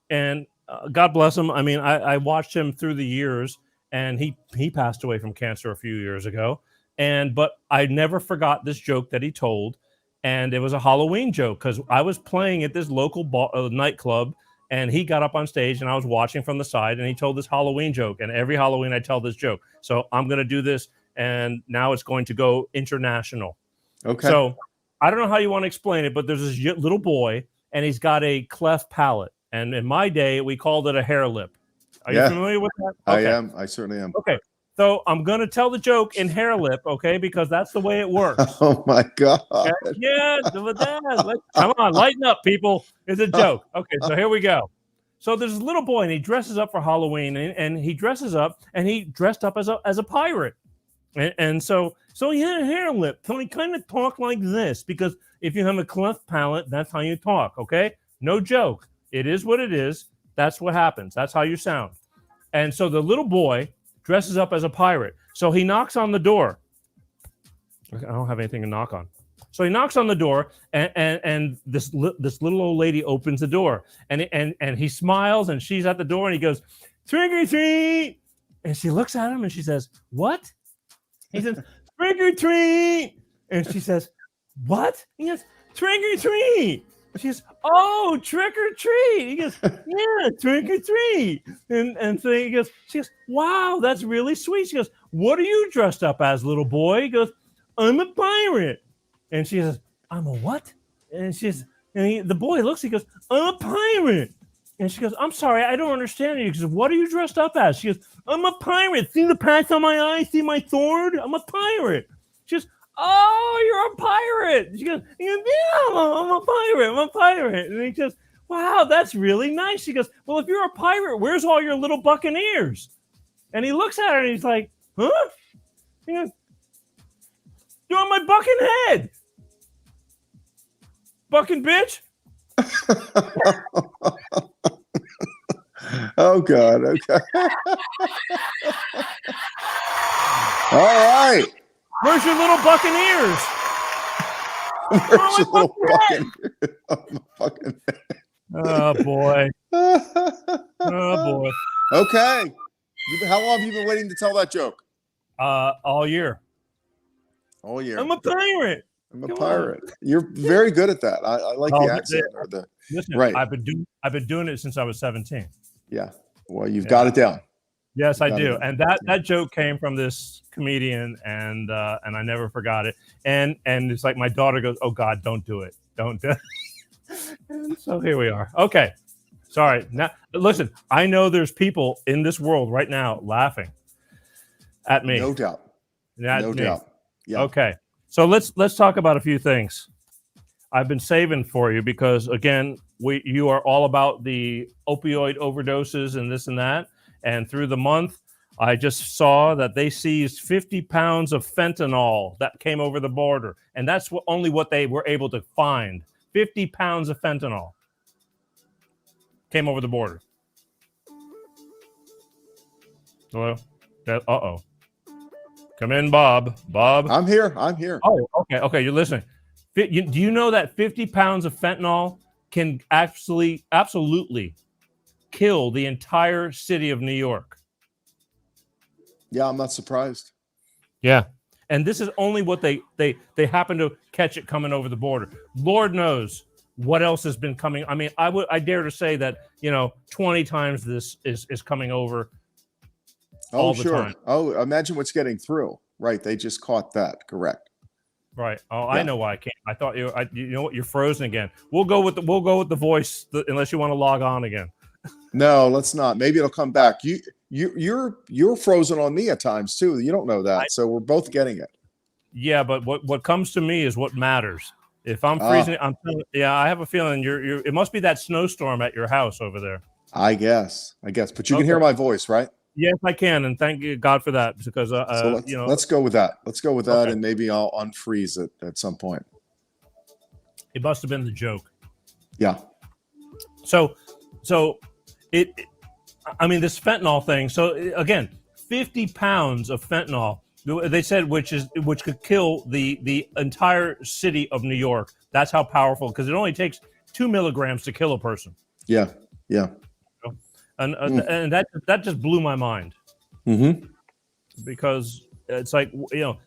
Speaker 2: And God bless him. I mean, I watched him through the years, and he passed away from cancer a few years ago. But I never forgot this joke that he told, and it was a Halloween joke, because I was playing at this local nightclub, and he got up on stage, and I was watching from the side, and he told this Halloween joke. And every Halloween I tell this joke. So I'm going to do this, and now it's going to go international.
Speaker 3: Okay.
Speaker 2: So I don't know how you want to explain it, but there's this little boy, and he's got a cleft palate. And in my day, we called it a hair lip. Are you familiar with that? Okay.
Speaker 3: I am. I certainly am.
Speaker 2: Okay. So I'm going to tell the joke in hair lip, okay, because that's the way it works.
Speaker 3: Oh, my God.
Speaker 2: Okay? Yeah. Come on, lighten up, people. It's a joke. Okay, so here we go. So there's this little boy, and he dresses up for Halloween, and he dresses up, and he dressed up as a pirate. And so he had a hair lip. So he kind of talked like this, because if you have a cleft palate, that's how you talk, okay? No joke. It is what it is. That's what happens. That's how you sound. And so the little boy dresses up as a pirate. So he knocks on the door. I don't have anything to knock on. So he knocks on the door, and this little old lady opens the door, and he smiles, and she's at the door, and he goes, "Trick or treat!" And she looks at him, and she says, "What?" He says, "Trick or treat!" And she says, "What?" He goes, "Trick or treat!" She goes, "Oh, trick or treat." He goes, "Yeah, trick or treat." And so she goes, "Wow, that's really sweet." She goes, "What are you dressed up as, little boy?" He goes, "I'm a pirate." And she says, "I'm a what?" And the boy looks, he goes, "I'm a pirate." And she goes, I'm sorry, I don't understand you. She goes, what are you dressed up as? She goes, I'm a pirate. See the patch on my eye? See my sword? I'm a pirate. She goes, oh, you're a pirate. She goes, yeah, I'm a pirate. I'm a pirate. And he goes, wow, that's really nice. She goes, well, if you're a pirate, where's all your little buccaneers? And he looks at her and he's like, huh? He goes, you're on my bucking head. Bucking bitch.
Speaker 3: Oh God. Okay. All right.
Speaker 2: Where's your little buccaneers?
Speaker 3: Where's your little buccaneers?
Speaker 2: Oh boy. Oh boy.
Speaker 3: Okay. How long have you been waiting to tell that joke?
Speaker 2: All year.
Speaker 3: All year.
Speaker 2: I'm a pirate.
Speaker 3: I'm a pirate. You're very good at that. I like the accent or the
Speaker 2: listen,
Speaker 3: right.
Speaker 2: I've been doing it since I was 17.
Speaker 3: Yeah. Well, you've got it down.
Speaker 2: Yes, I do. And that joke came from this comedian, and I never forgot it. And it's like my daughter goes, "Oh God, don't do it. Don't do it." And so here we are. Okay. Sorry. Now listen, I know there's people in this world right now laughing at me.
Speaker 3: No doubt.
Speaker 2: No
Speaker 3: doubt. Yeah.
Speaker 2: Okay. So let's talk about a few things I've been saving for you because again, you are all about the opioid overdoses and this and that. And through the month, I just saw that they seized 50 pounds of fentanyl that came over the border, and that's only what they were able to find. 50 pounds of fentanyl came over the border. Hello. Uh-oh. Come in, Bob. Bob.
Speaker 3: I'm here.
Speaker 2: Oh, okay. You're listening. Do you know that 50 pounds of fentanyl can absolutely kill the entire city of New York?
Speaker 3: Yeah, I'm not surprised.
Speaker 2: Yeah. And this is only what they happen to catch it coming over the border. Lord knows what else has been coming. I mean, I dare to say that, 20 times this is coming over. All the time.
Speaker 3: Oh, imagine what's getting through. Right. They just caught that. Correct.
Speaker 2: Right. Oh, yeah. I know why I can't. I thought you know what? You're frozen again. We'll go with the voice unless you want to log on again.
Speaker 3: No, let's not. Maybe it'll come back. You're frozen on me at times too. You don't know that. So we're both getting it.
Speaker 2: Yeah, but what comes to me is what matters. If I'm freezing, I have a feeling you're it must be that snowstorm at your house over there.
Speaker 3: I guess. But you can hear my voice, right?
Speaker 2: Yes, I can, and thank God for that. Because
Speaker 3: so let's go with that.
Speaker 2: Okay.
Speaker 3: And maybe I'll unfreeze it at some point.
Speaker 2: It must have been the joke.
Speaker 3: Yeah.
Speaker 2: So this fentanyl thing. So again, 50 pounds of fentanyl. They said which could kill the entire city of New York. That's how powerful. Because it only takes 2 milligrams to kill a person.
Speaker 3: Yeah. Yeah.
Speaker 2: And that just blew my mind.
Speaker 3: Mm-hmm.
Speaker 2: Because it's like,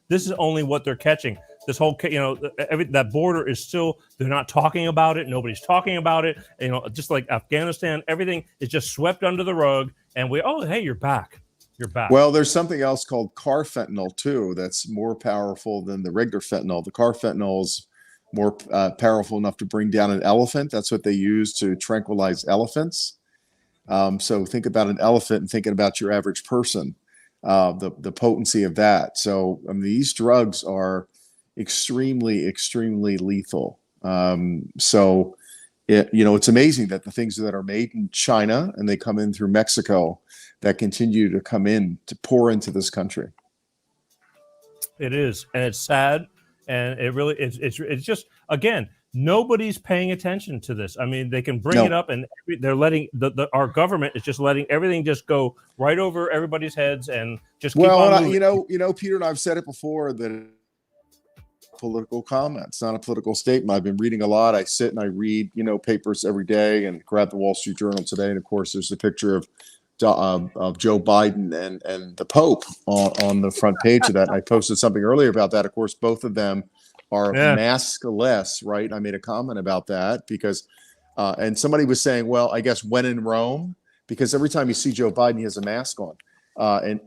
Speaker 2: this is only what they're catching. This whole, that border is still, they're not talking about it. Nobody's talking about it. Just like Afghanistan, everything is just swept under the rug. And hey, you're back. You're back.
Speaker 3: Well, there's something else called carfentanil too. That's more powerful than the regular fentanyl. The carfentanil is more powerful enough to bring down an elephant. That's what they use to tranquilize elephants. So think about an elephant and thinking about your average person, the potency of that. So these drugs are extremely, extremely lethal. So it's amazing that the things that are made in China and they come in through Mexico that continue to come in to pour into this country.
Speaker 2: It is, and it's sad, and it really it's just again. Nobody's paying attention to this. I mean, they can bring it up, and they're letting our government is just letting everything just go right over everybody's heads and just keep on moving.
Speaker 3: Peter, and I've said it before that political comments, not a political statement. I've been reading a lot. I sit and I read, papers every day, and grab the Wall Street Journal today, and of course, there's a picture of Joe Biden and the Pope on the front page of that. And I posted something earlier about that. Of course, both of them are maskless, right? I made a comment about that because, and somebody was saying, well, I guess when in Rome, because every time you see Joe Biden, he has a mask on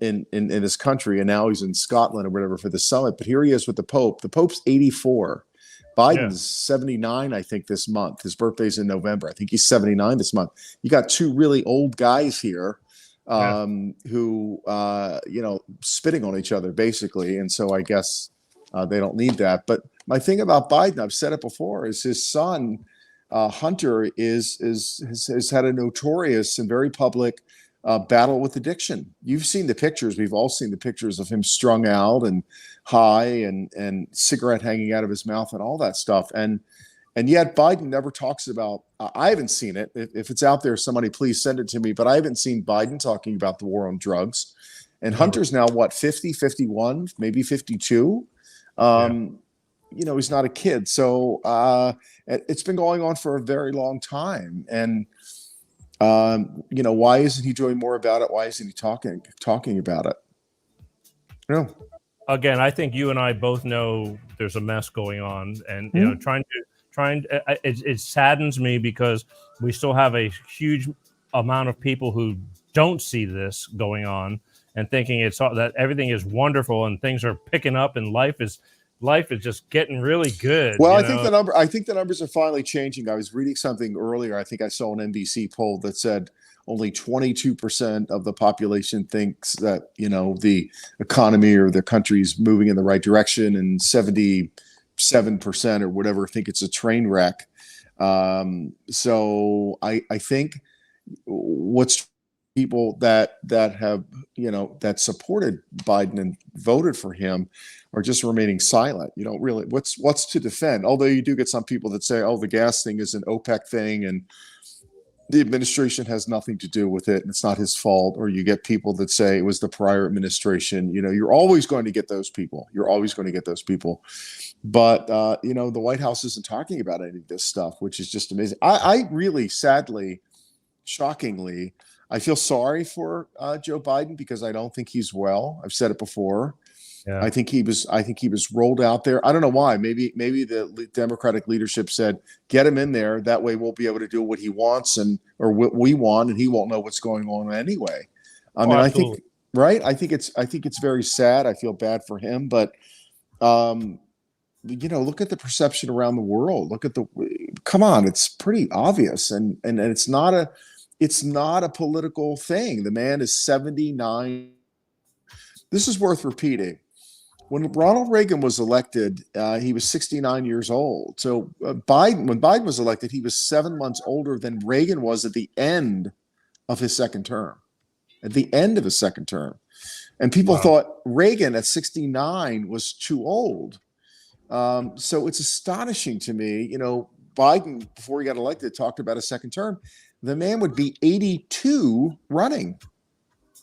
Speaker 3: in this country, and now he's in Scotland or whatever for the summit. But here he is with the Pope. The Pope's 84,
Speaker 2: Yeah.
Speaker 3: Biden's 79, I think, this month. His birthday's in November. I think he's 79 this month. You got two really old guys here who, spitting on each other, basically. And so I guess they don't need that. But my thing about Biden, I've said it before, is his son, Hunter, has had a notorious and very public battle with addiction. You've seen the pictures. We've all seen the pictures of him strung out and high and cigarette hanging out of his mouth and all that stuff. And yet Biden never talks about, I haven't seen it. If it's out there, somebody please send it to me. But I haven't seen Biden talking about the war on drugs. And Hunter's now, what, 50, 51, maybe 52? He's not a kid. So it's been going on for a very long time. And why isn't he doing more about it? Why isn't he talking about it? No.
Speaker 2: Again, I think you and I both know there's a mess going on, and it saddens me because we still have a huge amount of people who don't see this going on and thinking that everything is wonderful and things are picking up and life is just getting really good.
Speaker 3: Well, I think the numbers are finally changing. I was reading something earlier. I think I saw an NBC poll that said only 22% of the population thinks that, the economy or the country's moving in the right direction, and 77% or whatever think it's a train wreck. So I think what's people that have, that supported Biden and voted for him are just remaining silent. You don't really, what's to defend? Although you do get some people that say, oh, the gas thing is an OPEC thing and the administration has nothing to do with it and it's not his fault. Or you get people that say it was the prior administration. You're always going to get those people. But, the White House isn't talking about any of this stuff, which is just amazing. I really, sadly, shockingly, I feel sorry for Joe Biden because I don't think he's well. I've said it before. Yeah. I think he was rolled out there. I don't know why. Maybe the Democratic leadership said, get him in there. That way we'll be able to do what he wants or what we want, and he won't know what's going on anyway. I think, right? I think it's very sad. I feel bad for him, but look at the perception around the world. Come on, it's pretty obvious, and it's not a political thing. The man is 79. This is worth repeating. When Ronald Reagan was elected, he was 69 years old. So when Biden was elected, he was 7 months older than Reagan was at the end of his second term. And people thought Reagan at 69 was too old. So it's astonishing to me. Biden, before he got elected, talked about a second term. The man would be 82 running.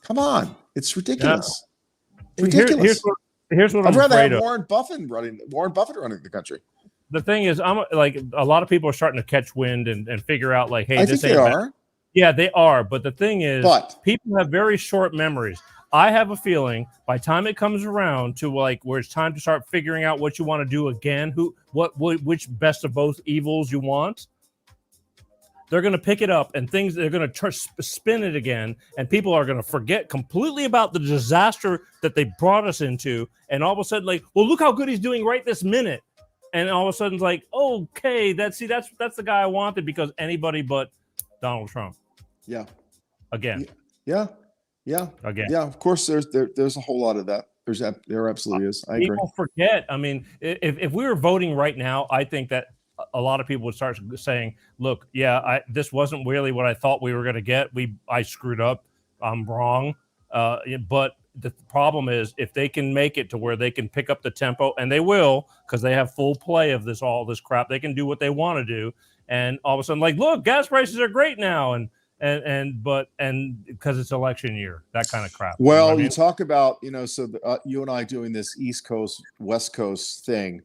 Speaker 3: Come on. It's ridiculous. Yeah. Ridiculous.
Speaker 2: Here's what
Speaker 3: I'd rather have
Speaker 2: of.
Speaker 3: Warren Buffett running the country.
Speaker 2: The thing is, I'm like, a lot of people are starting to catch wind and figure out, like, hey,
Speaker 3: I think they are.
Speaker 2: Yeah, they are. But the thing is, people have very short memories. I have a feeling by the time it comes around to like where it's time to start figuring out what you want to do again, which best of both evils you want, they're going to pick it up and they're going to spin it again. And people are going to forget completely about the disaster that they brought us into. And all of a sudden, like, well, look how good he's doing right this minute. And all of a sudden it's like, okay, that's the guy I wanted because anybody but Donald Trump. Yeah. Again.
Speaker 3: Yeah. Again. Yeah. Of course, there's a whole lot of that. There absolutely is. I agree.
Speaker 2: People forget. I mean, if we were voting right now, I think that a lot of people would start saying, look, this wasn't really what I thought we were going to get. I screwed up. I'm wrong. But the problem is if they can make it to where they can pick up the tempo, and they will, because they have full play of all this crap, they can do what they want to do. And all of a sudden, like, look, gas prices are great now. And because it's election year, that kind of crap.
Speaker 3: Well, you talk about, you and I doing this East Coast, West Coast thing.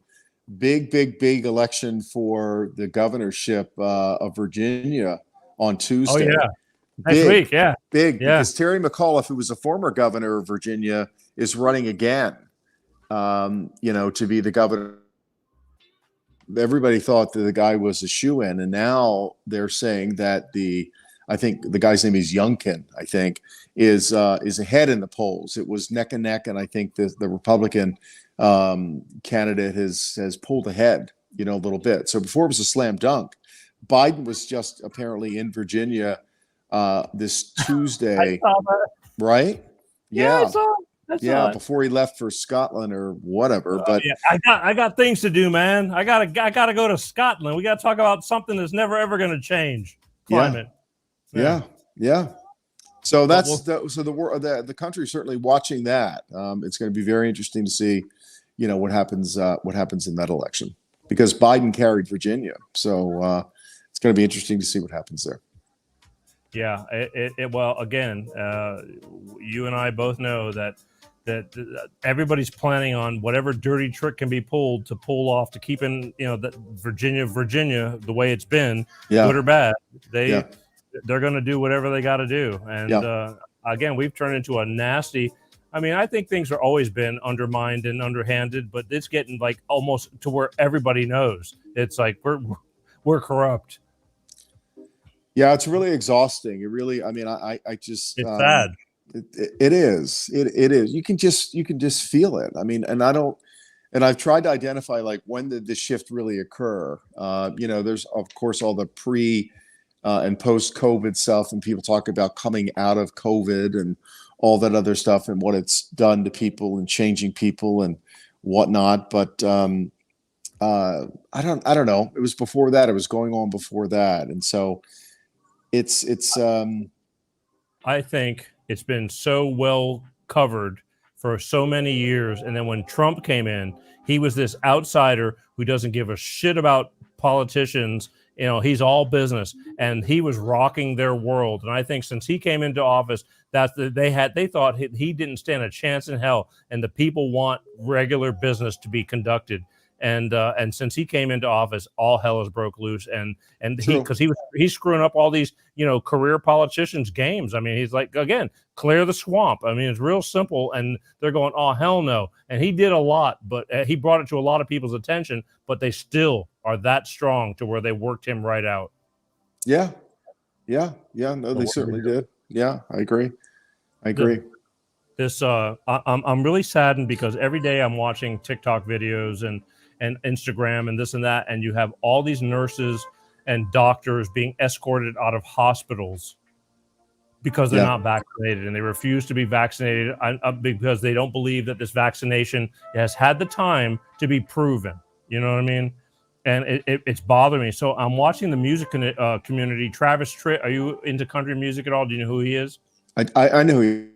Speaker 3: Big election for the governorship of Virginia on Tuesday.
Speaker 2: Oh, yeah. Next week, yeah.
Speaker 3: Big, because Terry McAuliffe, who was a former governor of Virginia, is running again, to be the governor. Everybody thought that the guy was a shoo-in, and now they're saying that I think the guy's name is Youngkin, I think, is ahead in the polls. It was neck and neck, and I think the Republican candidate has pulled ahead. you know, a little bit. So before it was a slam dunk. Biden was just apparently in Virginia this Tuesday, right?
Speaker 2: Yeah,
Speaker 3: Yeah,
Speaker 2: I saw it.
Speaker 3: before he left for Scotland or whatever.
Speaker 2: Oh,
Speaker 3: But
Speaker 2: yeah, I got things to do, man. I gotta go to Scotland. We gotta talk about something that's never ever gonna change. Climate.
Speaker 3: Yeah. So that's the country's certainly watching that. It's going to be very interesting to see, you know, what happens in that election, because Biden carried Virginia. So it's going to be interesting to see what happens there.
Speaker 2: Yeah. Well, again, you and I both know that everybody's planning on whatever dirty trick can be pulled to pull off to keeping, you know, that Virginia the way it's been, good or bad. They're going to do whatever they got to do. And again, we've turned into a nasty. I mean, I think things are always been undermined and underhanded, but it's getting like almost to where everybody knows it's like we're corrupt.
Speaker 3: Yeah, it's really exhausting. It really, I mean, I just
Speaker 2: it's sad.
Speaker 3: It is. It is. You can just feel it. I mean, and I've tried to identify like when did the shift really occur. You know, there's of course all the pre and post COVID stuff, and people talk about coming out of COVID and all that other stuff and what it's done to people and changing people and whatnot. But I don't know. It was before that. It was going on before that, and so it's.
Speaker 2: I think it's been so well covered for so many years, and then when Trump came in, he was this outsider who doesn't give a shit about politicians. You know, he's all business, and he was rocking their world. And I think since he came into office, they thought he didn't stand a chance in hell, and the people want regular business to be conducted. And since he came into office, all hell has broke loose, and he's screwing up all these, you know, career politicians' games. I mean, he's like, again, clear the swamp. I mean, it's real simple, and they're going, oh hell no. And he did a lot, but he brought it to a lot of people's attention. But they still are that strong to where they worked him right out.
Speaker 3: Yeah. No, they certainly did. Yeah, I agree.
Speaker 2: I'm really saddened because every day I'm watching TikTok videos and Instagram and this and that, and you have all these nurses and doctors being escorted out of hospitals because they're not vaccinated, and they refuse to be vaccinated because they don't believe that this vaccination has had the time to be proven. You know what I mean? And it's bothering me. So I'm watching the music community. Travis Tritt, are you into country music at all? Do you know who he is?
Speaker 3: I know who he.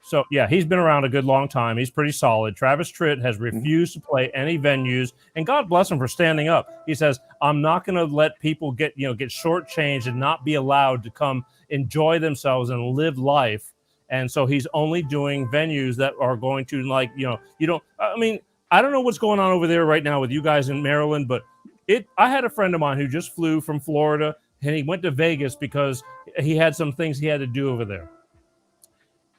Speaker 2: So, yeah, he's been around a good long time. He's pretty solid. Travis Tritt has refused to play any venues, and God bless him for standing up. He says, I'm not going to let people get shortchanged and not be allowed to come enjoy themselves and live life. And so he's only doing venues that are going to, like, I don't know what's going on over there right now with you guys in Maryland, but I had a friend of mine who just flew from Florida, and he went to Vegas because he had some things he had to do over there.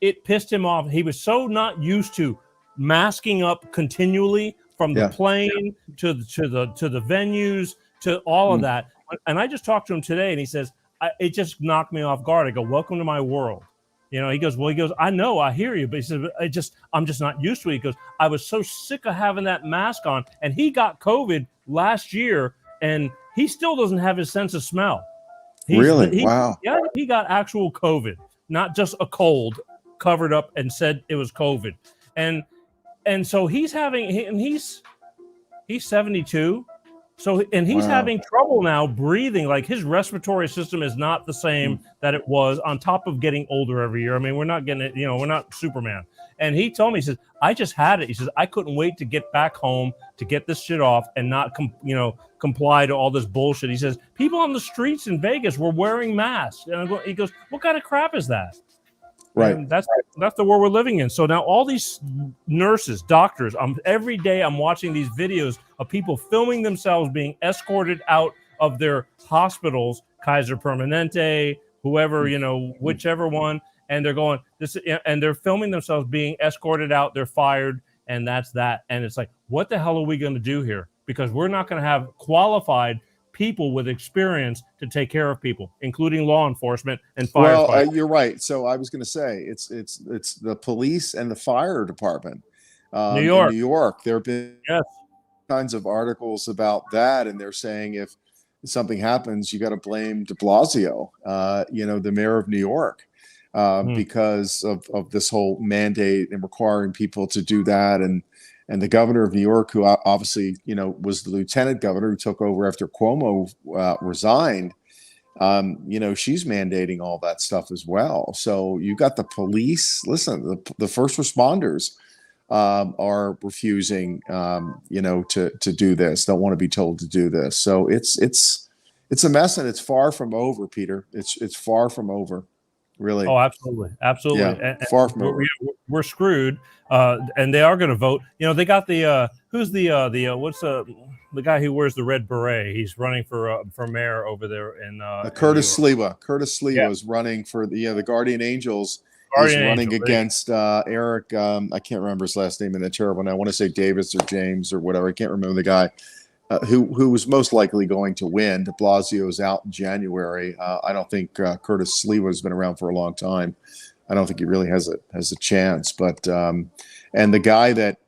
Speaker 2: It pissed him off. He was so not used to masking up continually from the plane to the venues to all of that. And I just talked to him today, and he says, it just knocked me off guard. I go, welcome to my world. You know, he goes, I know, I hear you. But he said, I'm just not used to it. He goes, I was so sick of having that mask on. And he got COVID last year, and he still doesn't have his sense of smell. Wow. Yeah, he got actual COVID, not just a cold, covered up and said it was COVID. And so he's 72. So, and he's having trouble now breathing. Like, his respiratory system is not the same that it was, on top of getting older every year. I mean, we're not getting it, we're not Superman. And he told me, he says, I just had it. He says, I couldn't wait to get back home to get this shit off and not, comply to all this bullshit. He says, people on the streets in Vegas were wearing masks. And he goes, what kind of crap is that? Right. And that's the world we're living in. So now all these nurses, doctors, every day I'm watching these videos of people filming themselves being escorted out of their hospitals, Kaiser Permanente, whoever, whichever one, and they're going and they're filming themselves being escorted out. They're fired, and that's that. And it's like, what the hell are we going to do here? Because we're not going to have qualified people with experience to take care of people, including law enforcement and firefighters.
Speaker 3: Well, you're right. So I was going to say it's the police and the fire department.
Speaker 2: New York.
Speaker 3: In New York, there have been kinds of articles about that, and they're saying if something happens, you got to blame de Blasio, the mayor of New York, because of this whole mandate and requiring people to do that. And the governor of New York, who obviously, was the lieutenant governor who took over after Cuomo resigned, she's mandating all that stuff as well. So you got the police. Listen, the first responders are refusing, to do this. Don't want to be told to do this. So it's a mess, and it's far from over, Peter. It's far from over, really.
Speaker 2: Oh, absolutely.
Speaker 3: Yeah, far from over.
Speaker 2: We're screwed. And they are going to vote. They got the who's what's the guy who wears the red beret? He's running for mayor over there in
Speaker 3: Curtis Sliwa. Curtis Sliwa is running for the Guardian Angels. Is running against Eric. I can't remember his last name in the terrible one. I want to say Davis or James or whatever. I can't remember the guy who was most likely going to win. De Blasio is out in January. I don't think Curtis Sliwa has been around for a long time. I don't think he really has a chance. But and the guy that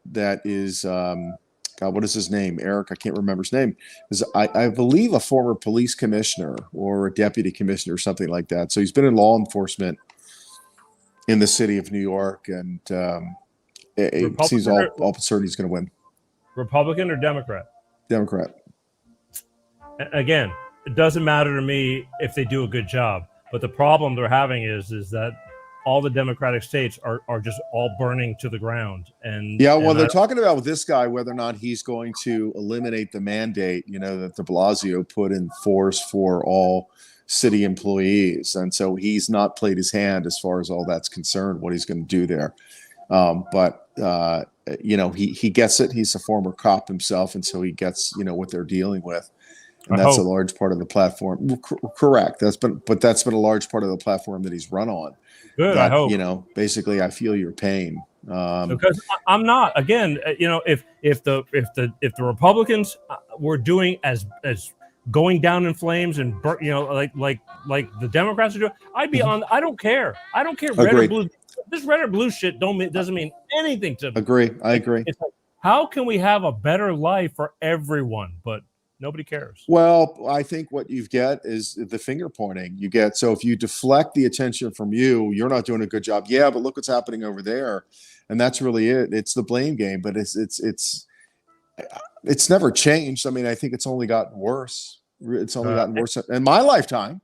Speaker 3: is God, what is his name? Eric, I can't remember his name. Is I believe a former police commissioner or a deputy commissioner or something like that. So he's been in law enforcement in the city of New York, and it seems all certain he's going to win.
Speaker 2: Republican or Democrat?
Speaker 3: Democrat.
Speaker 2: Again, it doesn't matter to me if they do a good job, but the problem they're having is that all the Democratic states are just all burning to the ground. And
Speaker 3: they're talking about with this guy whether or not he's going to eliminate the mandate, that de Blasio put in force for all city employees, and so he's not played his hand as far as all that's concerned, what he's going to do there. But he gets it. He's a former cop himself, and so he gets what they're dealing with, and that's a large part of the platform. Correct. That's been a large part of the platform that he's run on.
Speaker 2: Good.
Speaker 3: That,
Speaker 2: I hope.
Speaker 3: Basically, I feel your pain.
Speaker 2: Because I'm not. Again, if the Republicans were doing as going down in flames and like the Democrats are doing, I'd be on. I don't care. I don't care. Red or blue. This red or blue shit doesn't mean anything to me.
Speaker 3: I agree.
Speaker 2: It's like, how can we have a better life for everyone? But nobody cares.
Speaker 3: Well, I think what you get is the finger pointing. So if you deflect the attention from you're not doing a good job. Yeah, but look what's happening over there, and that's really it. It's the blame game, but it's never changed. I mean, I think it's only gotten worse. It's only gotten worse in my lifetime.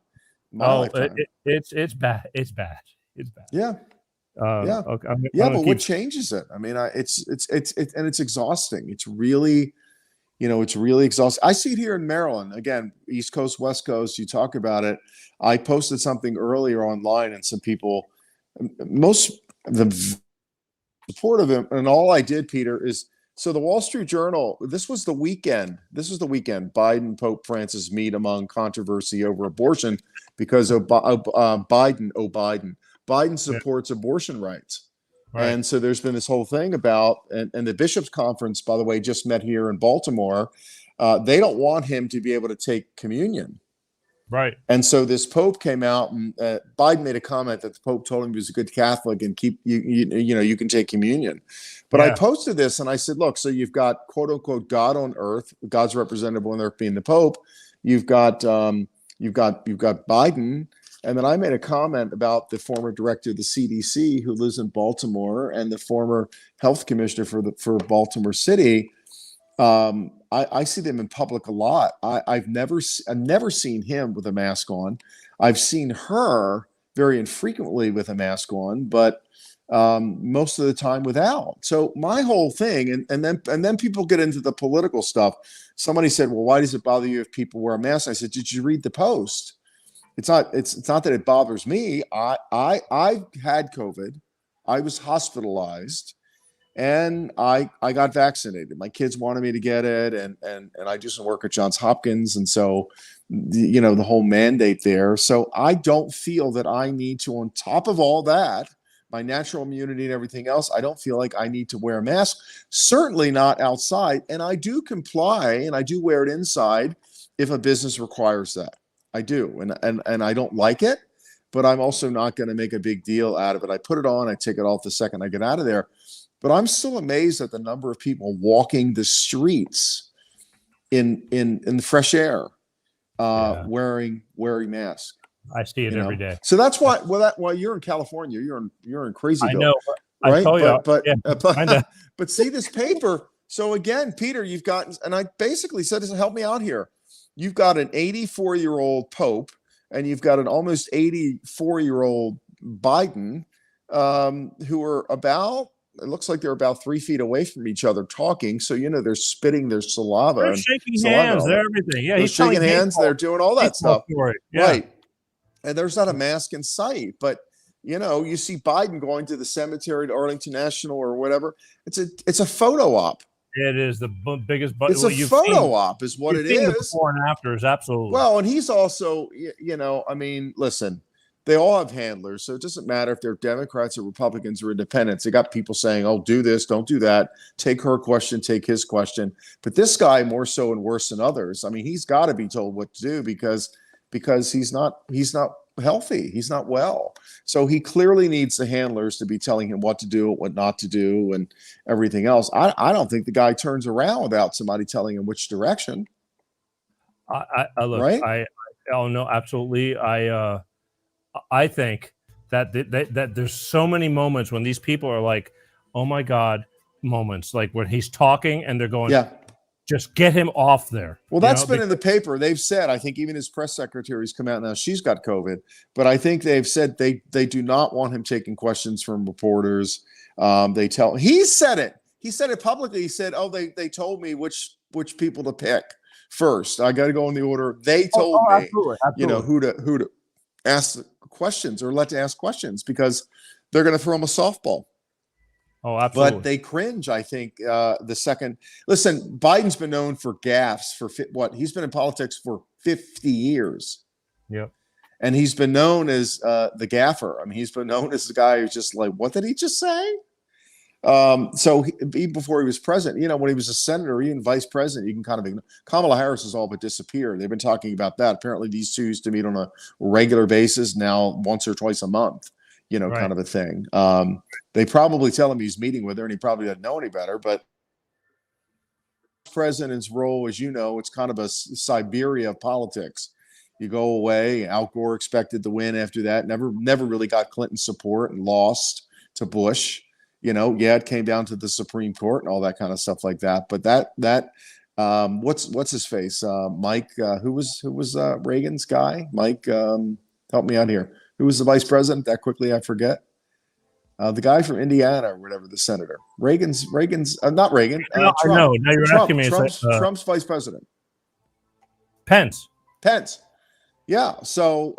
Speaker 3: It's bad. It's bad. Yeah. Okay. But what changes it? I mean, it's exhausting. It's really, it's really exhausting. I see it here in Maryland. Again, East Coast, West Coast. You talk about it. I posted something earlier online, and some people, most of the support of him, and all I did, Peter, is. So the Wall Street Journal, this was the weekend. Biden, Pope Francis meet among controversy over abortion because Biden supports abortion rights. Right. And so there's been this whole thing about, and the Bishops' Conference, by the way, just met here in Baltimore. They don't want him to be able to take communion.
Speaker 2: Right.
Speaker 3: And so this Pope came out, and Biden made a comment that the Pope told him he was a good Catholic and you can take communion. But I posted this and I said, look, so you've got quote unquote God on earth, God's representative on earth being the Pope. You've got Biden. And then I made a comment about the former director of the CDC who lives in Baltimore and the former health commissioner for Baltimore City. I see them in public a lot. I've never seen him with a mask on. I've seen her very infrequently with a mask on, but most of the time without. So my whole thing, and then people get into the political stuff. Somebody said, "Well, why does it bother you if people wear a mask?" I said, "Did you read the post?" It's not that it bothers me. I had COVID. I was hospitalized. And I got vaccinated. My kids wanted me to get it, and I do some work at Johns Hopkins, and so the whole mandate there. So I don't feel that I need to, on top of all that, my natural immunity and everything else, I don't feel like I need to wear a mask. Certainly not outside, and I do comply, and I do wear it inside if a business requires that. I do, and I don't like it, but I'm also not going to make a big deal out of it. I put it on, I take it off the second I get out of there. but I'm still amazed at the number of people walking the streets in the fresh air, wearing masks.
Speaker 2: I see it every day.
Speaker 3: So that's why. Well, you're in California. You're in Crazyville.
Speaker 2: I know.
Speaker 3: Right?
Speaker 2: I tell you,
Speaker 3: But see this paper. So again, Peter, you've got, and I basically said, help me out here. You've got an 84-year-old Pope, and you've got an almost 84-year-old Biden, who are about. It looks like they're about 3 feet away from each other talking. So they're spitting their saliva.
Speaker 2: They're shaking hands. They're everything. Yeah,
Speaker 3: they're shaking hands. They're doing all that stuff.
Speaker 2: Yeah.
Speaker 3: Right. And there's not a mask in sight, but you see Biden going to the cemetery to Arlington National or whatever. It's a photo op.
Speaker 2: It is the biggest.
Speaker 3: It's a photo op, is what it is.
Speaker 2: Before and after is absolutely.
Speaker 3: Well, and he's also, I mean, listen, they all have handlers, so it doesn't matter if they're Democrats or Republicans or independents. They got people saying, "Oh, do this, don't do that. Take her question, take his question." But this guy more so and worse than others. I mean, he's got to be told what to do because he's not healthy. He's not well. So he clearly needs the handlers to be telling him what to do, what not to do, and everything else. I don't think the guy turns around without somebody telling him which direction.
Speaker 2: I look,
Speaker 3: right?
Speaker 2: Oh no, absolutely. I think that there's so many moments when these people are like, oh my God, moments like when he's talking and they're going, just get him off there.
Speaker 3: Well, that's been in the paper. They've said, I think even his press secretary's come out now. She's got COVID, but I think they've said they do not want him taking questions from reporters. He said it. He said it publicly. He said, "Oh, they told me which people to pick first. I got to go in the order they told me.
Speaker 2: Absolutely.
Speaker 3: Who to ask questions or let to ask questions because they're going to throw him a softball."
Speaker 2: Oh, absolutely.
Speaker 3: But they cringe, I think, the second. Listen, Biden's been known for gaffes for he's been in politics for 50 years.
Speaker 2: Yep.
Speaker 3: And he's been known as the gaffer. I mean, he's been known as the guy who's just like, what did he just say? So even before he was president, when he was a senator, even vice president, you can kind of ignore. Kamala Harris has all but disappeared. They've been talking about that. Apparently, these two used to meet on a regular basis, now once or twice a month. Right. Kind of a thing. They probably tell him he's meeting with her and he probably doesn't know any better, but president's role, as you know, it's kind of a Siberia of politics. You go away. Al Gore expected to win after that. Never really got Clinton's support and lost to Bush. It came down to the Supreme Court and all that kind of stuff like that. But that what's his face? Mike, who was Reagan's guy? Mike, help me out here. Who was the vice president? That quickly, I forget. The guy from Indiana or whatever, the senator. Reagan's not Reagan. Trump.
Speaker 2: No, now you're asking me.
Speaker 3: Trump's vice president.
Speaker 2: Pence.
Speaker 3: Yeah. So,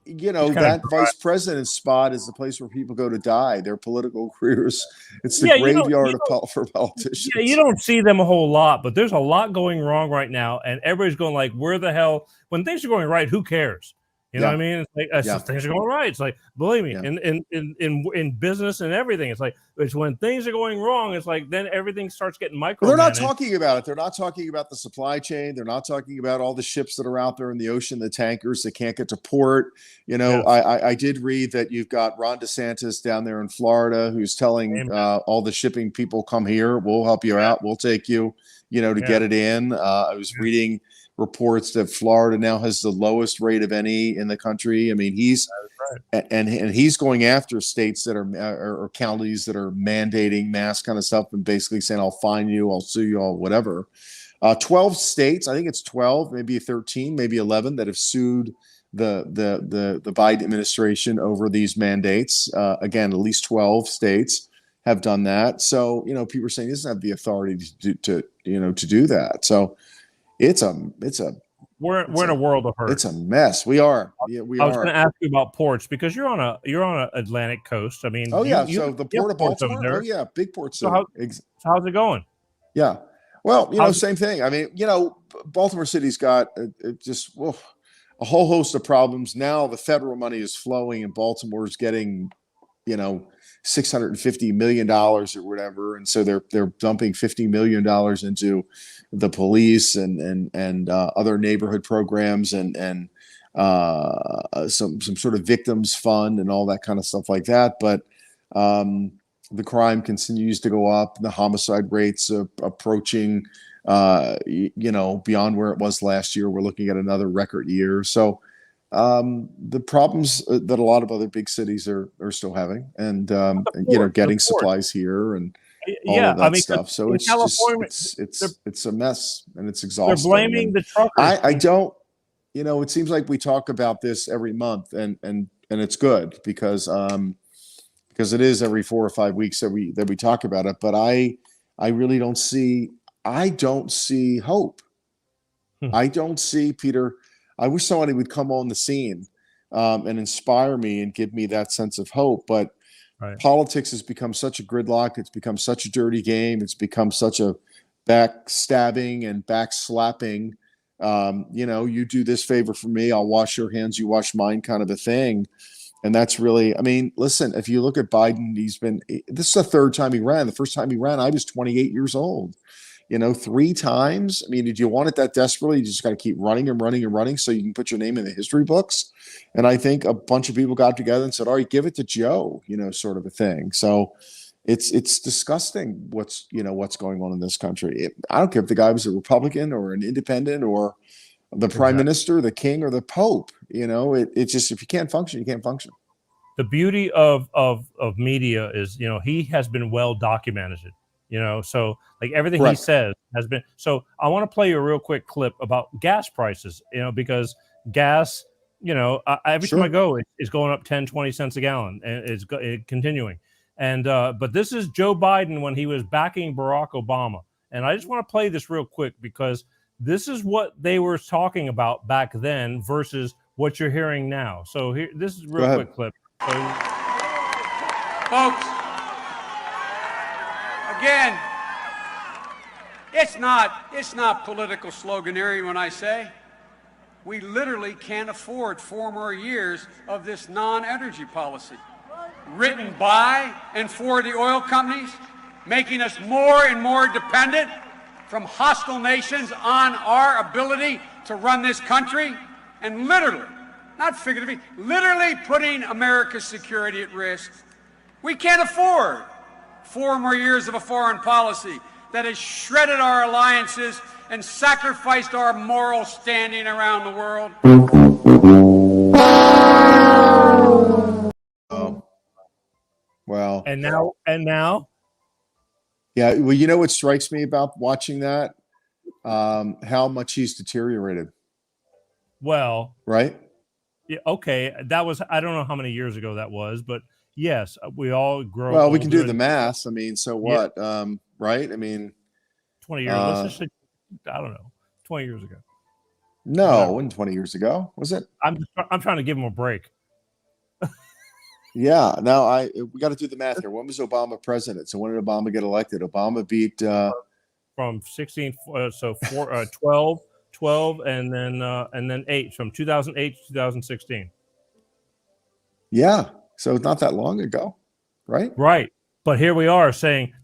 Speaker 3: that vice president spot is the place where people go to die. Their political careers. It's the graveyard for politicians.
Speaker 2: Yeah, you don't see them a whole lot, but there's a lot going wrong right now, and everybody's going like, "Where the hell?" When things are going right, who cares? You know what I mean? It's like things are going right. It's like, believe me, in business and everything, it's when things are going wrong. It's like then everything starts getting micromanaged.
Speaker 3: They're not talking about it. They're not talking about the supply chain. They're not talking about all the ships that are out there in the ocean, the tankers that can't get to port. I did read that you've got Ron DeSantis down there in Florida who's telling all the shipping people, come here, we'll help you out, we'll take you, to get it in. I was reading reports that Florida now has the lowest rate of any in the country. I mean, he's and he's going after states that are or counties that are mandating mask kind of stuff and basically saying, "I'll fine you, I'll sue you, I'll whatever." 12 states, I think it's 12, maybe 13, maybe 11 that have sued the Biden administration over these mandates. Again, at least 12 states have done that. So people are saying he doesn't have the authority to do that. So. We're
Speaker 2: in a world of hurt.
Speaker 3: It's a mess. We are. Yeah, we are.
Speaker 2: I was going to ask you about ports because you're on a Atlantic coast. I mean,
Speaker 3: so the port of Baltimore. Oh yeah, big port.
Speaker 2: So how's it going?
Speaker 3: Yeah. Well, same thing. I mean, Baltimore City's got just a whole host of problems. Now the federal money is flowing, and Baltimore's getting, $650 million or whatever, and so they're dumping $50 million into the police and other neighborhood programs and some sort of victims fund and all that kind of stuff like that. But the crime continues to go up. The homicide rates are approaching, beyond where it was last year. We're looking at another record year. So the problems that a lot of other big cities are still having, and getting supplies here and all
Speaker 2: Yeah,
Speaker 3: of that stuff. So
Speaker 2: in
Speaker 3: it's
Speaker 2: California,
Speaker 3: it's a mess, and it's
Speaker 2: they're
Speaker 3: exhausting.
Speaker 2: blaming
Speaker 3: And
Speaker 2: the truckers.
Speaker 3: I don't, it seems like we talk about this every month, and it's good because it is every 4 or 5 weeks that we talk about it. But I really don't see hope. I don't see, Peter. I wish somebody would come on the scene and inspire me and give me that sense of hope. But politics has become such a gridlock. It's become such a dirty game. It's become such a backstabbing and backslapping. You do this favor for me, I'll wash your hands, you wash mine, kind of a thing. And that's really, listen, if you look at Biden, this is the third time he ran. The first time he ran, I was 28 years old. 3 times. Did you want it that desperately? You just got to keep running and running and running so you can put your name in the history books. And I think a bunch of people got together and said, all right, give it to Joe, sort of a thing. So it's disgusting what's going on in this country. I don't care if the guy was a Republican or an independent or the prime minister, the king, or the Pope. It's just, if you can't function, you can't function.
Speaker 2: The beauty of media is, he has been well documented. So like everything he says has been. So I want to play you a real quick clip about gas prices, because gas, every time I go, it's going up 10, 20 cents a gallon, and it's continuing. And but this is Joe Biden when he was backing Barack Obama. And I just want to play this real quick because this is what they were talking about back then versus what you're hearing now. So here, this is a real quick clip. So,
Speaker 4: folks, again, it's not political sloganeering when I say we literally can't afford 4 more years of this non-energy policy written by and for the oil companies, making us more and more dependent from hostile nations on our ability to run this country, and literally, not figuratively, literally putting America's security at risk. We can't afford 4 more years of a foreign policy that has shredded our alliances and sacrificed our moral standing around the world.
Speaker 3: Oh, well.
Speaker 2: And now.
Speaker 3: Yeah, well, what strikes me about watching that? How much he's deteriorated.
Speaker 2: Well,
Speaker 3: right?
Speaker 2: Yeah, okay. That was, I don't know how many years ago that was, but yes, we all grow.
Speaker 3: Well, we can do the math. So what?
Speaker 2: Yeah.
Speaker 3: Right?
Speaker 2: 20 years. Let's just say, I don't know, 20 years ago.
Speaker 3: No, it wasn't 20 years ago, was it?
Speaker 2: I'm trying to give him a break.
Speaker 3: Yeah. Now we got to do the math here. When was Obama president? So when did Obama get elected? Obama beat
Speaker 2: from 16, 12, and then 8, from 2008 to 2016.
Speaker 3: Yeah. So it's not that long ago, right?
Speaker 2: Right. But here we are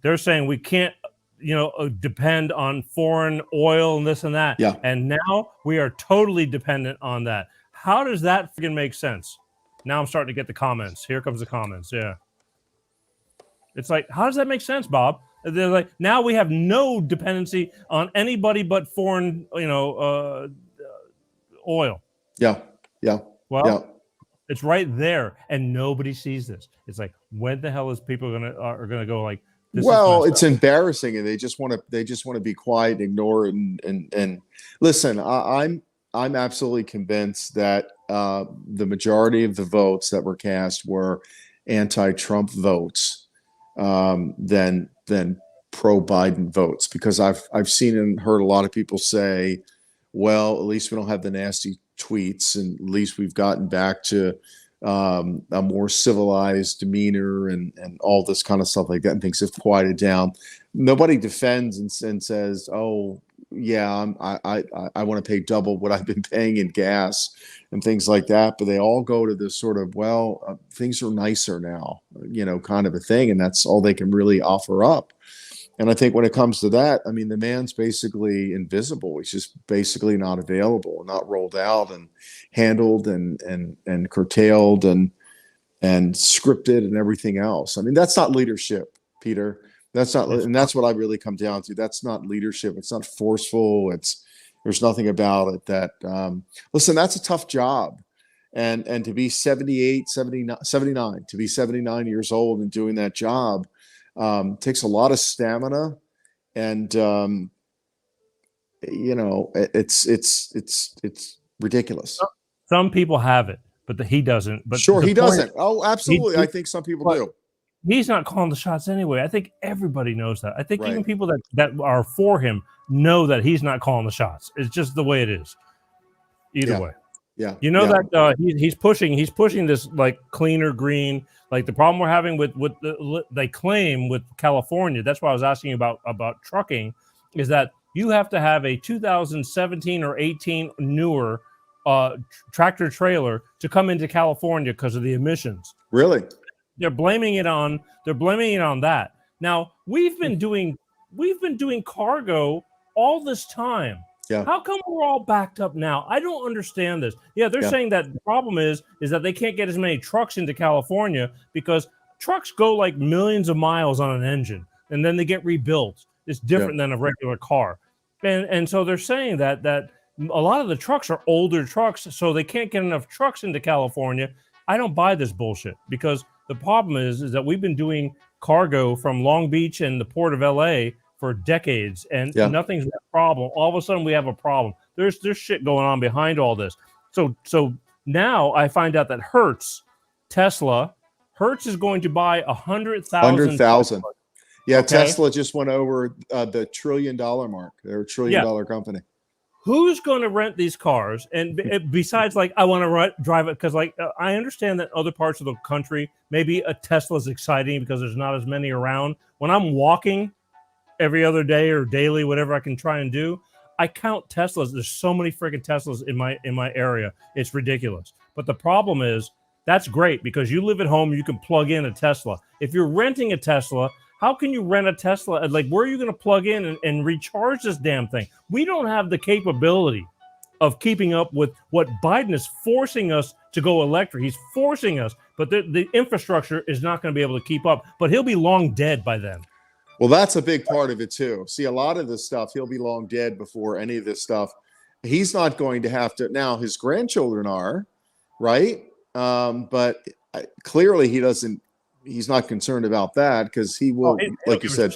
Speaker 2: they're saying we can't, depend on foreign oil and this and that.
Speaker 3: Yeah.
Speaker 2: And now we are totally dependent on that. How does that freaking make sense? Now I'm starting to get the comments. Here comes the comments. Yeah. It's like, how does that make sense, Bob? They're like, now we have no dependency on anybody but foreign, oil.
Speaker 3: Yeah. Yeah.
Speaker 2: Well,
Speaker 3: yeah.
Speaker 2: It's right there, and nobody sees this. It's like, when the hell is people are gonna go like this?
Speaker 3: Well, it's embarrassing, and they just want to be quiet, and ignore it, and listen. I'm absolutely convinced that the majority of the votes that were cast were anti-Trump votes than pro-Biden votes, because I've seen and heard a lot of people say, well, at least we don't have the nasty tweets, and at least we've gotten back to a more civilized demeanor and all this kind of stuff like that, and things have quieted down. Nobody defends and says, oh yeah, I want to pay double what I've been paying in gas and things like that. But they all go to this sort of, things are nicer now, kind of a thing. And that's all they can really offer up. And I think when it comes to that, the man's basically invisible. He's just basically not available, not rolled out and handled and curtailed and scripted and everything else. That's not leadership. Peter. That's not, and that's what I really come down to. That's not leadership. It's not forceful. There's nothing about it that, listen, that's a tough job. And to be 78, 79, to be 79 years old and doing that job, takes a lot of stamina. And, it's ridiculous.
Speaker 2: Some people have it, but he doesn't. But
Speaker 3: sure, he doesn't. Oh, absolutely. I think some people do.
Speaker 2: He's not calling the shots anyway. I think everybody knows that. I think even people that are for him know that he's not calling the shots. It's just the way it is. Either way.
Speaker 3: Yeah.
Speaker 2: That he's pushing this like cleaner green. Like the problem we're having with they claim with California. That's why I was asking about trucking, is that you have to have a 2017 or 18 newer tractor trailer to come into California because of the emissions.
Speaker 3: Really?
Speaker 2: They're blaming it on that. Now we've been doing cargo all this time.
Speaker 3: Yeah.
Speaker 2: How come we're all backed up now? I don't understand this. Yeah, they're saying that the problem is that they can't get as many trucks into California because trucks go like millions of miles on an engine and then they get rebuilt. It's different than a regular car. And so they're saying that a lot of the trucks are older trucks, so they can't get enough trucks into California. I don't buy this bullshit because the problem is that we've been doing cargo from Long Beach and the port of LA for decades, and nothing's a problem. All of a sudden, we have a problem. There's shit going on behind all this. So now I find out that Tesla is going to buy 100,000.
Speaker 3: Yeah, okay. Tesla just went over the $1 trillion mark. They're a $1 trillion company.
Speaker 2: Who's going to rent these cars? And besides, like, I want to drive it because, like, I understand that other parts of the country, maybe a Tesla is exciting because there's not as many around. When I'm walking every other day or daily, whatever I can try and do, I count Teslas. There's so many freaking Teslas in my area. It's ridiculous. But the problem is that's great because you live at home, you can plug in a Tesla. If you're renting a Tesla, how can you rent a Tesla? Like, where are you going to plug in and recharge this damn thing? We don't have the capability of keeping up with what Biden is forcing us to go electric. He's forcing us, but the infrastructure is not going to be able to keep up. But he'll be long dead by then.
Speaker 3: Well, that's a big part of it, too. See, a lot of this stuff, he'll be long dead before any of this stuff. He's not going to have to. Now, his grandchildren are, right? But clearly he doesn't. He's not concerned about that because he will, like you said,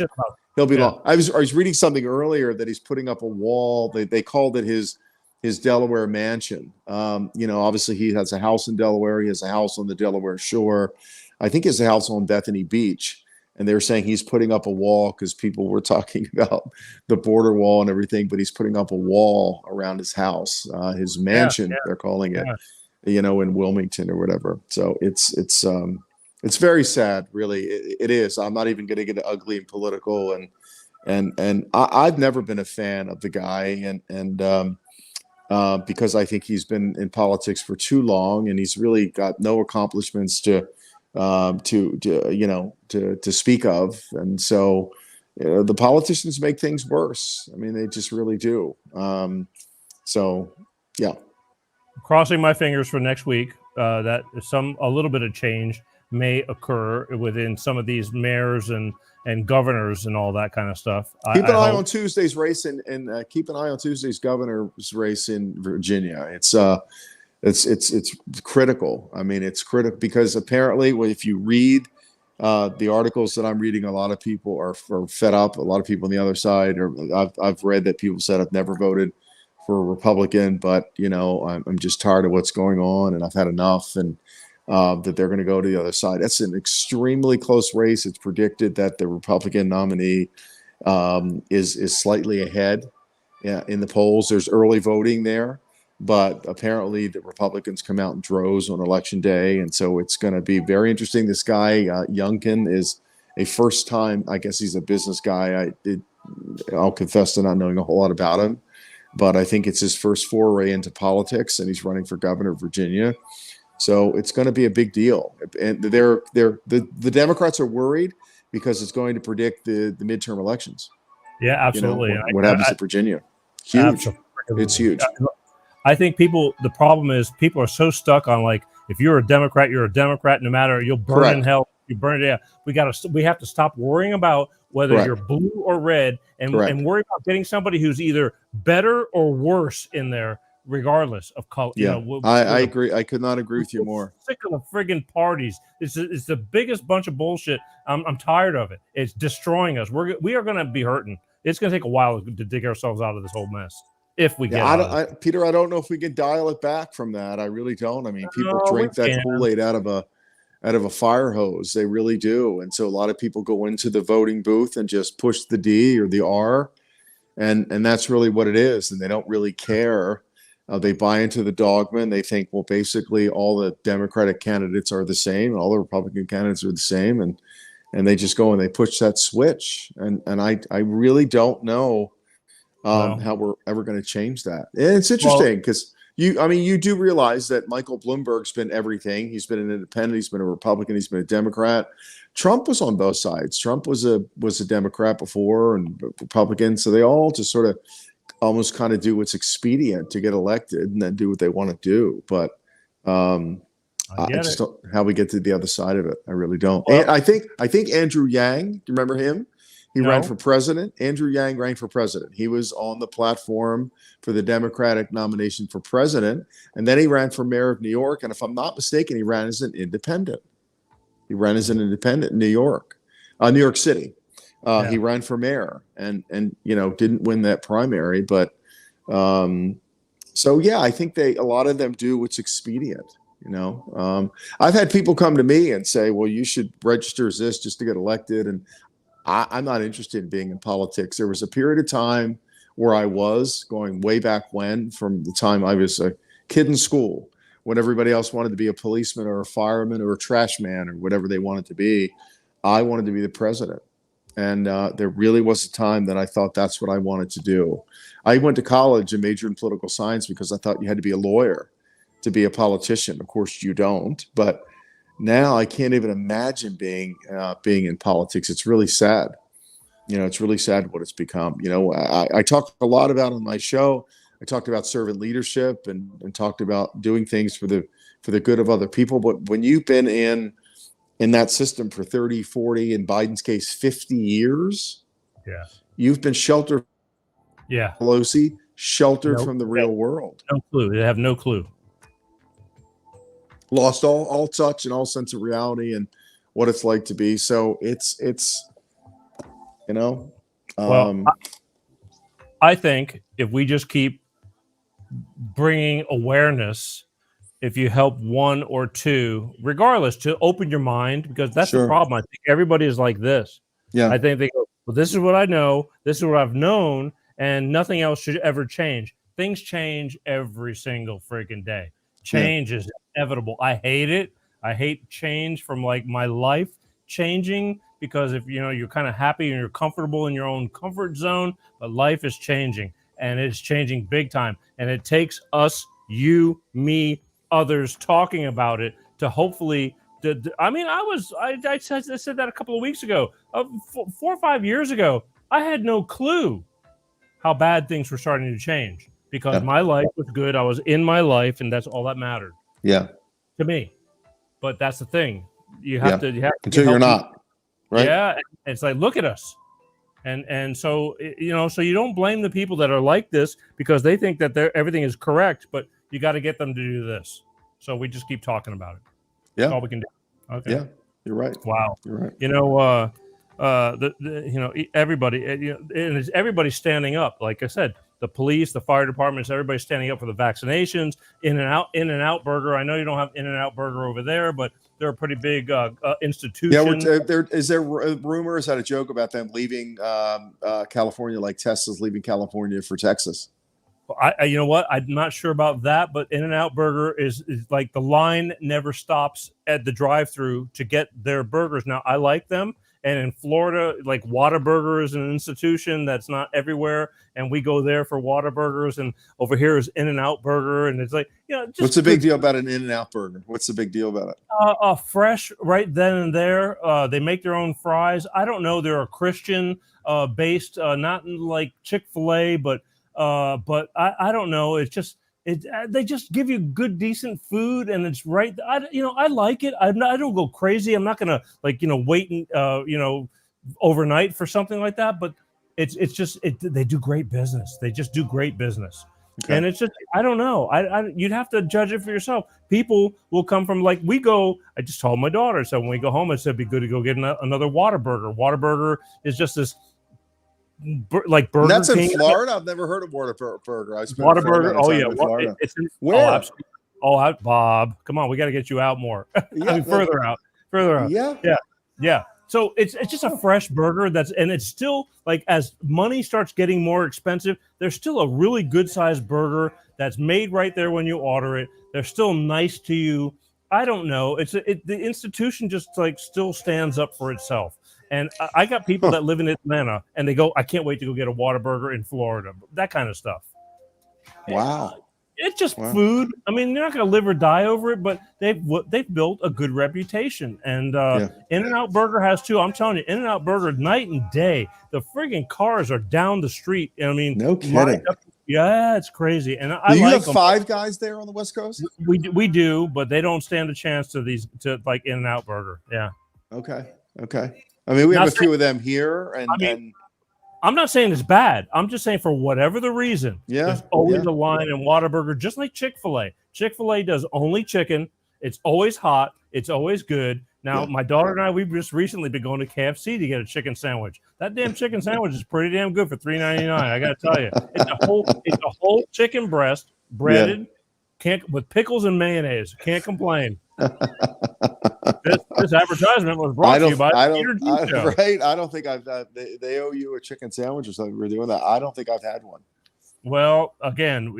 Speaker 3: he'll be long. I was reading something earlier that he's putting up a wall. They called it his Delaware mansion. Obviously he has a house in Delaware. He has a house on the Delaware shore. I think he has a house on Bethany Beach. And they were saying he's putting up a wall because people were talking about the border wall and everything, but he's putting up a wall around his house, his mansion, they're calling it, in Wilmington or whatever. So it's very sad, really. It is. I'm not even going to get ugly and political, and I've never been a fan of the guy, and because I think he's been in politics for too long, and he's really got no accomplishments to speak of, and so the politicians make things worse. I mean, they just really do.
Speaker 2: Crossing my fingers for next week that a little bit of change may occur within some of these mayors and governors and all that kind of stuff.
Speaker 3: Keep an eye on Tuesday's race and keep an eye on Tuesday's governor's race in Virginia. It's critical. I mean, it's critical because apparently, if you read the articles that I'm reading, a lot of people are fed up. A lot of people on the other side, or I've read that people said I've never voted for a Republican, but I'm just tired of what's going on, and I've had enough, and that they're going to go to the other side. That's an extremely close race. It's predicted that the Republican nominee is slightly ahead in the polls. There's early voting there, but apparently the Republicans come out in droves on election day, and so it's going to be very interesting. This guy, Youngkin, is a first-time, I guess he's a business guy. I'll confess to not knowing a whole lot about him, but I think it's his first foray into politics, and he's running for governor of Virginia. So it's going to be a big deal, and the Democrats are worried because it's going to predict the midterm elections.
Speaker 2: Yeah, absolutely.
Speaker 3: What happens to Virginia? Huge.
Speaker 2: Absolutely.
Speaker 3: It's huge.
Speaker 2: I think the problem is people are so stuck on, like, if you're a Democrat, you're a Democrat. No matter, you'll burn in hell. You burn it. Yeah, we have to stop worrying about whether
Speaker 3: Correct.
Speaker 2: you're blue or red, and worry about getting somebody who's either better or worse in there, regardless of color.
Speaker 3: Yeah,
Speaker 2: You know,
Speaker 3: I agree. I could not agree with you more.
Speaker 2: Sick of the friggin' parties. It's the biggest bunch of bullshit. I'm tired of it. It's destroying us. We are going to be hurting. It's going to take a while to dig ourselves out of this whole mess. If we get out of it.
Speaker 3: Peter, I don't know if we can dial it back from that. I really don't. I mean, people
Speaker 2: No,
Speaker 3: drink that Kool-Aid out of a fire hose. They really do. And so a lot of people go into the voting booth and just push the D or the R, and that's really what it is. And they don't really care. They buy into the dogma, and they think, well, basically all the Democratic candidates are the same, and all the Republican candidates are the same, and they just go and they push that switch. And I really don't know how we're ever going to change that. And it's interesting because you do realize that Michael Bloomberg's been everything. He's been an independent, he's been a Republican, he's been a Democrat. Trump was on both sides. Trump was a Democrat before and Republican, so they all just sort of almost kind of do what's expedient to get elected and then do what they want to do. But I just don't how we get to the other side of it. I really don't.
Speaker 2: Well,
Speaker 3: and I think Andrew Yang, do you remember him? He ran for president. Andrew Yang ran for president. He was on the platform for the Democratic nomination for president, and then he ran for mayor of New York. And if I'm not mistaken, he ran as an independent. He ran as an independent in New York City. He ran for mayor and didn't win that primary, but so yeah, I think a lot of them do what's expedient. I've had people come to me and say, well, you should register as this just to get elected. And I'm not interested in being in politics. There was a period of time where I was going way back when, from the time I was a kid in school, when everybody else wanted to be a policeman or a fireman or a trash man or whatever they wanted to be. I wanted to be the president. And there really was a time that I thought that's what I wanted to do. I went to college and majored in political science because I thought you had to be a lawyer to be a politician. Of course, you don't. But now I can't even imagine being in politics. It's really sad. It's really sad what it's become. I talk a lot about on my show. I talked about servant leadership and talked about doing things for the good of other people. But when you've been in that system for 30, 40, in Biden's case, 50 years, you've been sheltered.
Speaker 2: Yeah.
Speaker 3: Pelosi, sheltered from the real world.
Speaker 2: No clue. They have no clue.
Speaker 3: Lost all touch and all sense of reality and what it's like to be. So it's
Speaker 2: I think if we just keep bringing awareness, if you help one or two, regardless, to open your mind, because that's the problem. I think everybody is like this.
Speaker 3: Yeah.
Speaker 2: I think they go, well, this is what I know. This is what I've known, and nothing else should ever change. Things change every single freaking day. Change is inevitable. I hate it. I hate change from like my life changing, because if you're kind of happy and you're comfortable in your own comfort zone, but life is changing, and it's changing big time. And it takes us, you, me, others talking about it to hopefully. I said that a couple of weeks ago, 4 or 5 years ago. I had no clue how bad things were starting to change, because my life was good. I was in my life, and that's all that mattered.
Speaker 3: Yeah,
Speaker 2: to me. But that's the thing. You have to
Speaker 3: until you're not, right?
Speaker 2: Yeah, it's like, look at us, and so so you don't blame the people that are like this because they think that everything is correct, but you got to get them to do this. So we just keep talking about it.
Speaker 3: Yeah,
Speaker 2: that's all we can do. Okay.
Speaker 3: Yeah, you're right.
Speaker 2: Wow,
Speaker 3: you're right.
Speaker 2: Everybody, and everybody's standing up. Like I said, the police, the fire departments, everybody's standing up for the vaccinations. In-N-Out Burger. I know you don't have In-N-Out Burger over there, but they're a pretty big institution.
Speaker 3: Yeah, is there rumors? Had a joke about them leaving California, like Tesla's leaving California for Texas.
Speaker 2: You know what? I'm not sure about that, but In-N-Out Burger is like the line never stops at the drive-through to get their burgers. Now, I like them. And in Florida, like Whataburger is an institution that's not everywhere, and we go there for Whataburgers. And over here is In-N-Out Burger, and it's like, just
Speaker 3: what's the big deal about an In-N-Out Burger? What's the big deal about it?
Speaker 2: Fresh right then and there. They make their own fries. I don't know. They're a Christian based, not like Chick-fil-A, but I don't know. It's they just give you good, decent food, and it's right. I like it. I don't go crazy. I'm not gonna wait and overnight for something like that. But it's just they do great business. They just do great business. Okay. And it's just, I don't know. You'd have to judge it for yourself. People will come from I just told my daughter, so when we go home, I said, it'd be good to go get another Whataburger. Whataburger is just this like Burger
Speaker 3: That's
Speaker 2: King.
Speaker 3: In Florida? I've never heard of Whataburger.
Speaker 2: Whataburger. Oh, yeah.
Speaker 3: It's where?
Speaker 2: Bob, come on. We got to get you out more. Yeah, further out. Yeah. So it's just a fresh burger and it's still as money starts getting more expensive, there's still a really good sized burger that's made right there when you order it. They're still nice to you. I don't know. The institution just still stands up for itself. And I got people that live in Atlanta and they go, I can't wait to go get a Whataburger in Florida. That kind of stuff.
Speaker 3: Wow.
Speaker 2: It's just food. I mean, they're not going to live or die over it, but they've built a good reputation. And In-N-Out Burger has too. I'm telling you, In-N-Out Burger, night and day. The friggin' cars are down the street. I mean,
Speaker 3: no kidding.
Speaker 2: Yeah, it's crazy. And
Speaker 3: you have Five Guys there on the West Coast?
Speaker 2: We do, but they don't stand a chance to In-N-Out Burger. Yeah.
Speaker 3: Okay. I mean, we have a few of them here, and
Speaker 2: I'm not saying it's bad. I'm just saying for whatever the reason, there's always a line in Whataburger, just like Chick-fil-A. Chick-fil-A does only chicken. It's always hot. It's always good. Now, my daughter and I, we've just recently been going to KFC to get a chicken sandwich. That damn chicken sandwich is pretty damn good for $3.99. I got to tell you, it's a whole chicken breast, breaded, with pickles and mayonnaise. Can't complain. This advertisement was brought to you by Petergshow.
Speaker 3: Right? I don't think they owe you a chicken sandwich or something. We're doing that. I don't think I've had one.
Speaker 2: Well, again,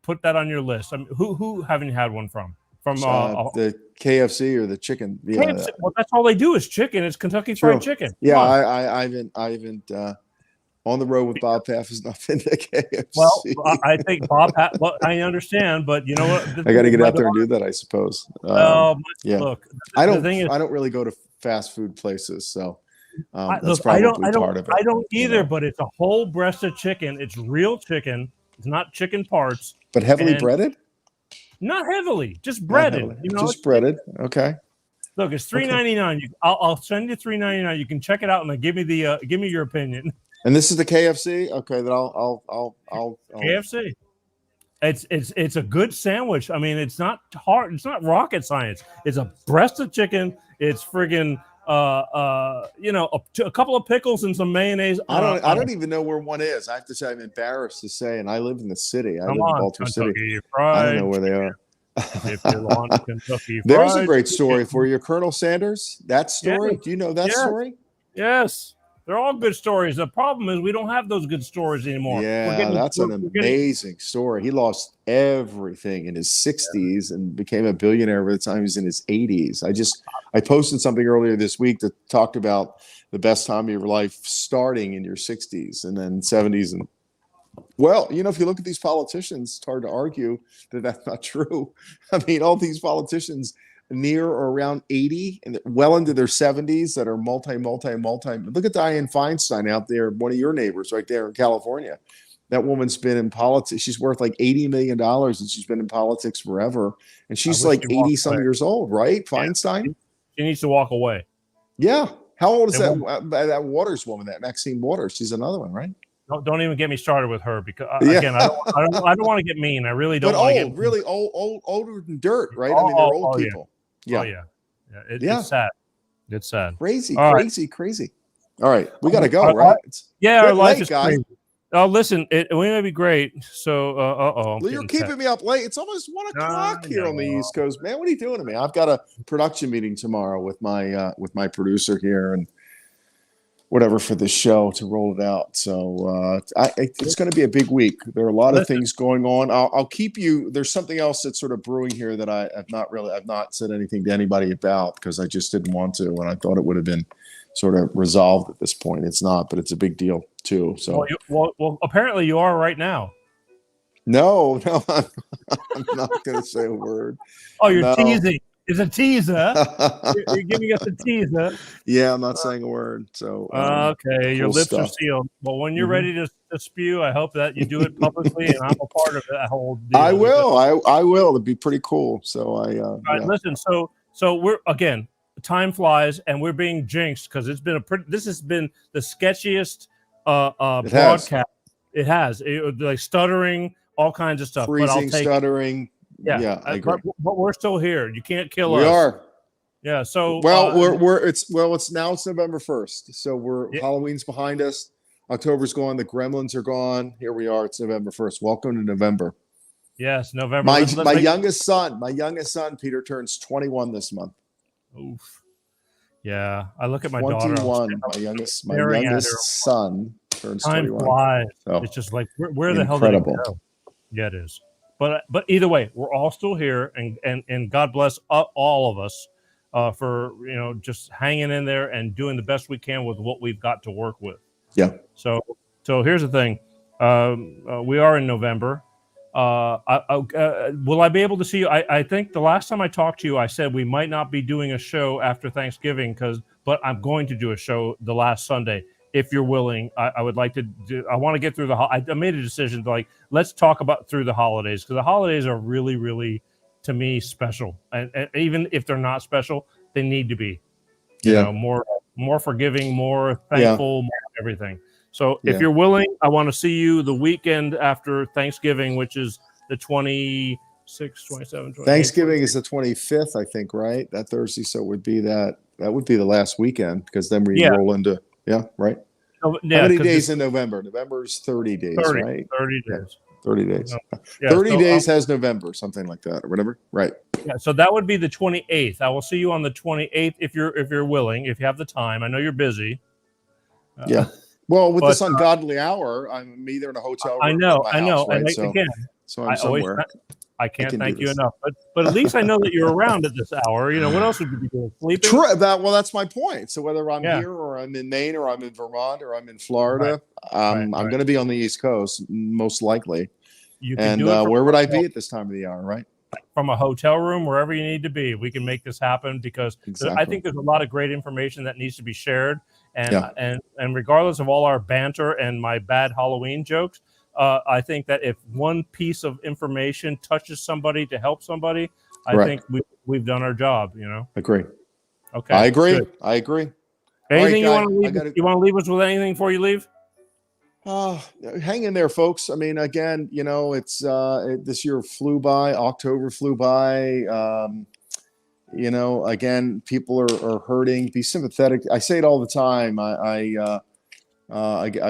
Speaker 2: put that on your list. I mean, who haven't you had one from? From
Speaker 3: the KFC or the chicken? Yeah.
Speaker 2: KFC, well, that's all they do is chicken. It's Kentucky Fried Chicken.
Speaker 3: Yeah, I haven't. On the road with Bob Paff has not been to KFC.
Speaker 2: Well, I think Bob Paff, I understand, but you know what?
Speaker 3: I got to get out there and do that, I suppose.
Speaker 2: Look,
Speaker 3: I don't really go to fast food places, so that's probably part of it.
Speaker 2: I don't either, but it's a whole breast of chicken. It's real chicken. It's not chicken parts.
Speaker 3: But heavily breaded?
Speaker 2: Not heavily, just breaded.
Speaker 3: Just breaded. Okay.
Speaker 2: Look, it's $3.99. I'll send you $3.99. You can check it out and give me your opinion.
Speaker 3: And this is the KFC. Okay, then I'll
Speaker 2: KFC. It's a good sandwich. I mean, it's not hard. It's not rocket science. It's a breast of chicken. It's friggin' a couple of pickles and some mayonnaise.
Speaker 3: I don't even know where one is. I have to say, I'm embarrassed to say, and I live in the city. I live in Baltimore City. I don't know where they are.
Speaker 2: If you want Kentucky Fried.
Speaker 3: There's a great story for you, Colonel Sanders. That story.
Speaker 2: Yeah.
Speaker 3: Do you know that story?
Speaker 2: Yes. They're all good stories. The problem is we don't have those good stories anymore.
Speaker 3: Yeah, that's an amazing story. He lost everything in his 60s and became a billionaire by the time he was in his 80s. I posted something earlier this week that talked about the best time of your life starting in your 60s and then 70s. And well, if you look at these politicians, it's hard to argue that that's not true. I mean, all these politicians near or around 80 and well into their 70s that are multi. Look at Dianne Feinstein out there, one of your neighbors right there in California. That woman's been in politics. She's worth like $80 million and she's been in politics forever. And she's like 80 some years old, right? Feinstein?
Speaker 2: She needs to walk away.
Speaker 3: Yeah. How old is that Waters woman, that Maxine Waters? She's another one, right?
Speaker 2: Don't even get me started with her because again, I don't want to get mean. I really don't.
Speaker 3: But really older than dirt, right? I mean, they're old people.
Speaker 2: Yeah. It's sad. It's sad.
Speaker 3: Crazy. All right, we got to go, right?
Speaker 2: Our life is crazy. Oh, listen, we may be great. So,
Speaker 3: you're keeping me up late. It's almost 1 o'clock here on the East Coast, man. What are you doing to me? I've got a production meeting tomorrow with my producer here and whatever for this show to roll it out. So it's going to be a big week. There are a lot of things going on. I'll keep you. There's something else that's sort of brewing here that I've not said anything to anybody about because I just didn't want to, and I thought it would have been sort of resolved at this point. It's not, but it's a big deal too. So
Speaker 2: well apparently you are right now.
Speaker 3: No, I'm not going to say a word.
Speaker 2: Oh, you're teasing. It's a teaser. You're giving us a teaser.
Speaker 3: Yeah, I'm not saying a word. So
Speaker 2: okay, your lips are sealed. But when you're ready to to spew. I hope that you do it publicly, and I'm a part of that whole deal.
Speaker 3: I will. I will. It'd be pretty cool. So
Speaker 2: All right, listen. So we're again. Time flies, and we're being jinxed because it's been this has been the sketchiest broadcast. It has like stuttering, all kinds of stuff.
Speaker 3: Freezing,
Speaker 2: but I'll take
Speaker 3: stuttering. Yeah, I agree.
Speaker 2: But we're still here. You can't kill us.
Speaker 3: We are.
Speaker 2: Yeah. So
Speaker 3: it's November 1st. So Halloween's behind us. October's gone. The Gremlins are gone. Here we are. It's November 1st. Welcome to November.
Speaker 2: Yes, November.
Speaker 3: My youngest son, Peter, turns 21 this month.
Speaker 2: Oof. Yeah, I look at my daughter.
Speaker 3: 21. My youngest son turns 21.
Speaker 2: Flies.
Speaker 3: So,
Speaker 2: it's just like where the hell did it go? Yeah, it is. But either way, we're all still here, and God bless all of us for just hanging in there and doing the best we can with what we've got to work with.
Speaker 3: Yeah.
Speaker 2: So here's the thing. We are in November. Will I be able to see you? I think the last time I talked to you, I said we might not be doing a show after Thanksgiving but I'm going to do a show the last Sunday. If you're willing, I would like to do. I want to get through I made a decision to let's talk about through the holidays, because the holidays are really, really, to me, special. And even if they're not special, they need to be. More forgiving, more thankful, more everything. So if you're willing, I want to see you the weekend after Thanksgiving, which is the 26th, 27th, 28th.
Speaker 3: Thanksgiving is the 25th, I think, right? That Thursday. So it would be that would be the last weekend, because then we roll into, right?
Speaker 2: So,
Speaker 3: how many days in November? November is 30 days, right?
Speaker 2: 30 days.
Speaker 3: 30 days. 30 days has November, something like that, or whatever. Right.
Speaker 2: Yeah, so that would be the 28th. I will see you on the 28th if you're willing, if you have the time. I know you're busy.
Speaker 3: Well, with this ungodly hour, I'm either in a hotel room.
Speaker 2: I know.
Speaker 3: Right?
Speaker 2: And
Speaker 3: so I'm somewhere.
Speaker 2: I can't thank you enough. But at least I know that you're around at this hour. What else would you be doing? Sleeping?
Speaker 3: True. That's my point. So whether I'm here or I'm in Maine or I'm in Vermont or I'm in Florida, I'm going to be on the East Coast, most likely. Where would I be at this time of the hour, right?
Speaker 2: From a hotel room, wherever you need to be, we can make this happen, because I think there's a lot of great information that needs to be shared. And regardless of all our banter and my bad Halloween jokes, I think that if one piece of information touches somebody to help somebody, I think we've done our job.
Speaker 3: Agree.
Speaker 2: Okay.
Speaker 3: I agree.
Speaker 2: Good.
Speaker 3: I agree.
Speaker 2: Anything you want to leave? You want to leave us with anything before you leave?
Speaker 3: Hang in there, folks. I mean, again, it's this year flew by. October flew by. Again, people are hurting. Be sympathetic. I say it all the time. I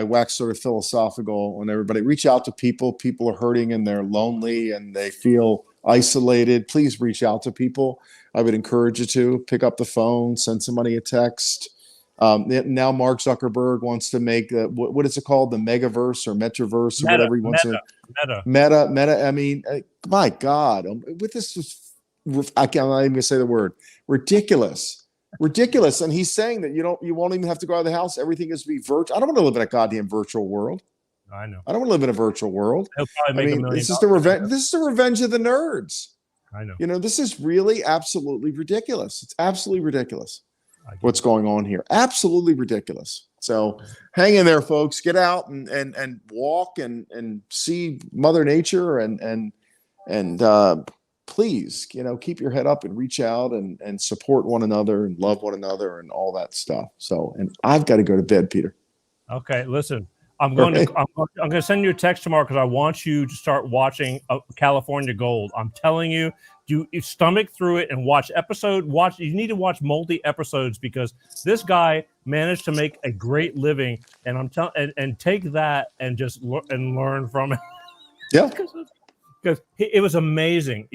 Speaker 3: wax sort of philosophical when everybody reach out to people. People are hurting and they're lonely and they feel isolated. Please reach out to people. I would encourage you to pick up the phone, send somebody a text. Now Mark Zuckerberg wants to make what is it called? The Megaverse or Metaverse or whatever he wants to. Meta. I mean, my God, with this, I can't even say the word. Ridiculous. And he's saying that you won't even have to go out of the house. Everything is to be virtual. I don't want to live in a goddamn virtual world.
Speaker 2: I know.
Speaker 3: I don't want to live in a virtual world.
Speaker 2: He'll probably make $1 million.
Speaker 3: This is the revenge. This is the revenge of the nerds.
Speaker 2: I know.
Speaker 3: This is really absolutely ridiculous. It's absolutely ridiculous what's going on here. Absolutely ridiculous. So hang in there, folks. Get out and walk and see Mother Nature and please, keep your head up and reach out and support one another and love one another and all that stuff. So, and I've got to go to bed, Peter.
Speaker 2: Okay, listen. I'm going to send you a text tomorrow because I want you to start watching California Gold. I'm telling you, you stomach through it and watch. You need to watch multi episodes, because this guy managed to make a great living, and I'm telling and take that and just learn from it.
Speaker 3: Yeah.
Speaker 2: Because it was amazing.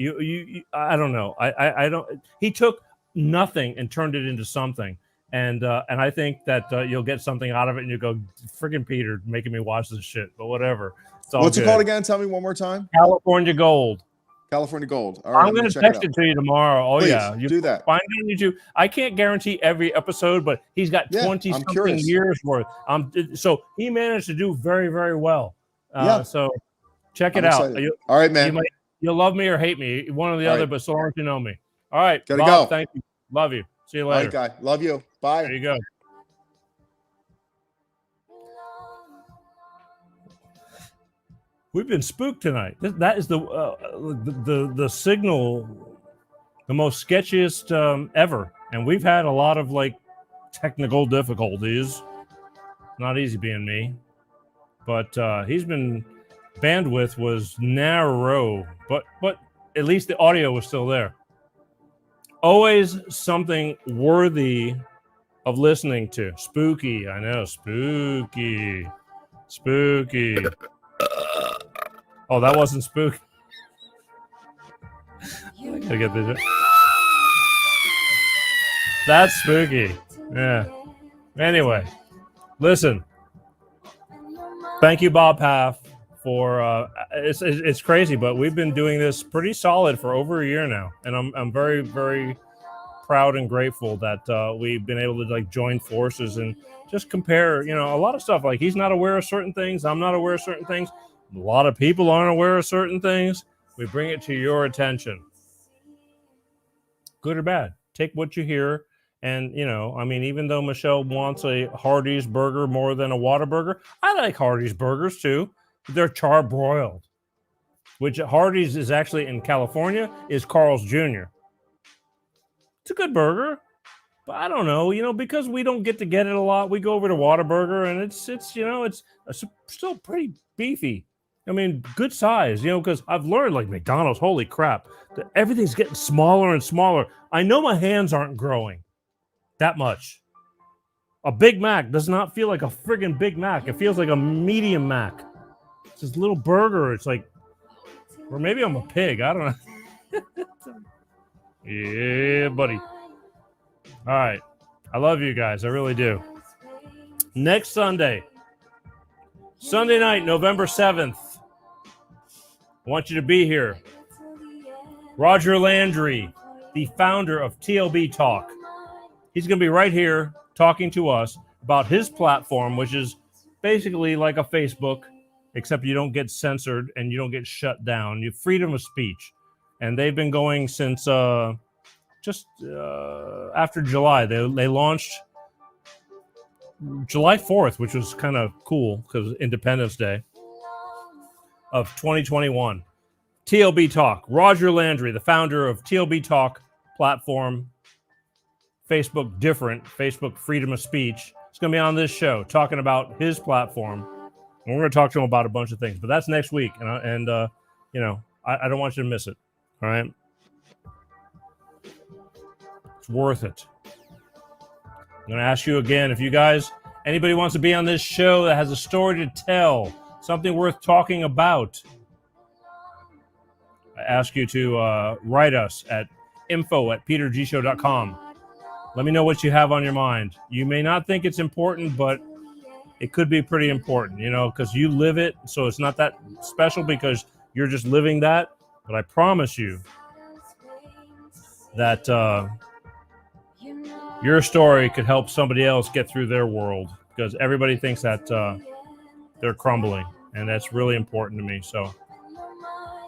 Speaker 2: I don't know. I don't. He took nothing and turned it into something, and I think that you'll get something out of it, and you go, "Friggin' Peter, making me watch this shit." But whatever.
Speaker 3: What's it called again? Tell me one more time.
Speaker 2: California Gold.
Speaker 3: California Gold. All right,
Speaker 2: I'm going to text it to you tomorrow. Oh,
Speaker 3: please,
Speaker 2: yeah.
Speaker 3: You do that.
Speaker 2: Find it on YouTube. I can't guarantee every episode, but he's got 20-something years worth. So he managed to do very, very well. So check it out.
Speaker 3: All right, man.
Speaker 2: You'll love me or hate me, one or the other, but so long as you know me. All right.
Speaker 3: Gotta
Speaker 2: Bob,
Speaker 3: go.
Speaker 2: Thank you. Love you. See you later.
Speaker 3: All right, guy. Love you. Bye.
Speaker 2: There you go. We've been spooked tonight. That is the signal, the most sketchiest ever, and we've had a lot of like technical difficulties. Not easy being me, but he's been bandwidth was narrow, but at least the audio was still there. Always something worthy of listening to. Spooky, I know, spooky. Oh, that wasn't spooky. I gotta get this. That's spooky. Yeah. Anyway, listen. Thank you, Bob Paff, for it's crazy, but we've been doing this pretty solid for over a year now, and I'm very, very proud and grateful that we've been able to like join forces and just compare, you know, a lot of stuff. Like he's not aware of certain things, I'm not aware of certain things, a lot of people aren't aware of certain things. We bring it to your attention, good or bad. Take what you hear. And, you know, I mean, even though Michelle wants a Hardee's burger more than a Whataburger, I like Hardee's burgers too. They're charbroiled, which Hardee's is actually in California is Carl's Jr. It's a good burger, but I don't know, you know, because we don't get to get it a lot. We go over to Whataburger and it's you know, it's still pretty beefy. I mean, good size, you know, because I've learned like McDonald's, holy crap, everything's getting smaller and smaller. I know my hands aren't growing that much. A Big Mac does not feel like a friggin' Big Mac. It feels like a medium Mac. It's this little burger. It's like, or maybe I'm a pig. I don't know. Yeah, buddy. All right. I love you guys. I really do. Next Sunday night, November 7th. I want you to be here. Roger Landry, the founder of TLB Talk. He's going to be right here talking to us about his platform, which is basically like a Facebook, except you don't get censored and you don't get shut down. You have freedom of speech. And they've been going since just after July. They launched July 4th, which was kind of cool because Independence Day of 2021. TLB Talk. Roger Landry, the founder of TLB Talk platform. Facebook different, Facebook freedom of speech. It's going to be on this show talking about his platform. And we're going to talk to him about a bunch of things, but that's next week. And you know, I don't want you to miss it. All right. It's worth it. I'm going to ask you again, if you guys, anybody wants to be on this show that has a story to tell, something worth talking about, I ask you to write us at info@petergshow.com. Let me know what you have on your mind. You may not think it's important, but it could be pretty important, you know, because you live it. So it's not that special because you're just living that. But I promise you that your story could help somebody else get through their world, because everybody thinks that they're crumbling. And that's really important to me. So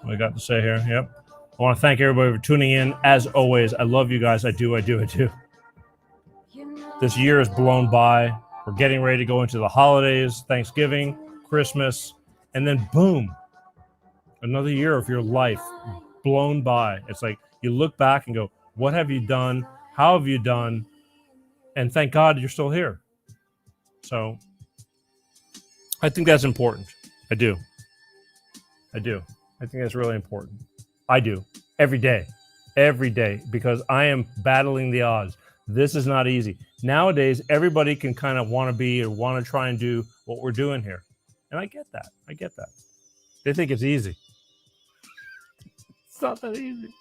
Speaker 2: what I got to say here. Yep. I want to thank everybody for tuning in. As always, I love you guys. I do. This year has blown by. We're getting ready to go into the holidays, Thanksgiving, Christmas, and then boom, another year of your life blown by. It's like you look back and go, what have you done? How have you done? And thank God you're still here. So I think that's important. I do. I think that's really important. I do. Every day, because I am battling the odds. This is not easy. Nowadays, everybody can kind of want to be or want to try and do what we're doing here. And I get that. They think it's easy. It's not that easy.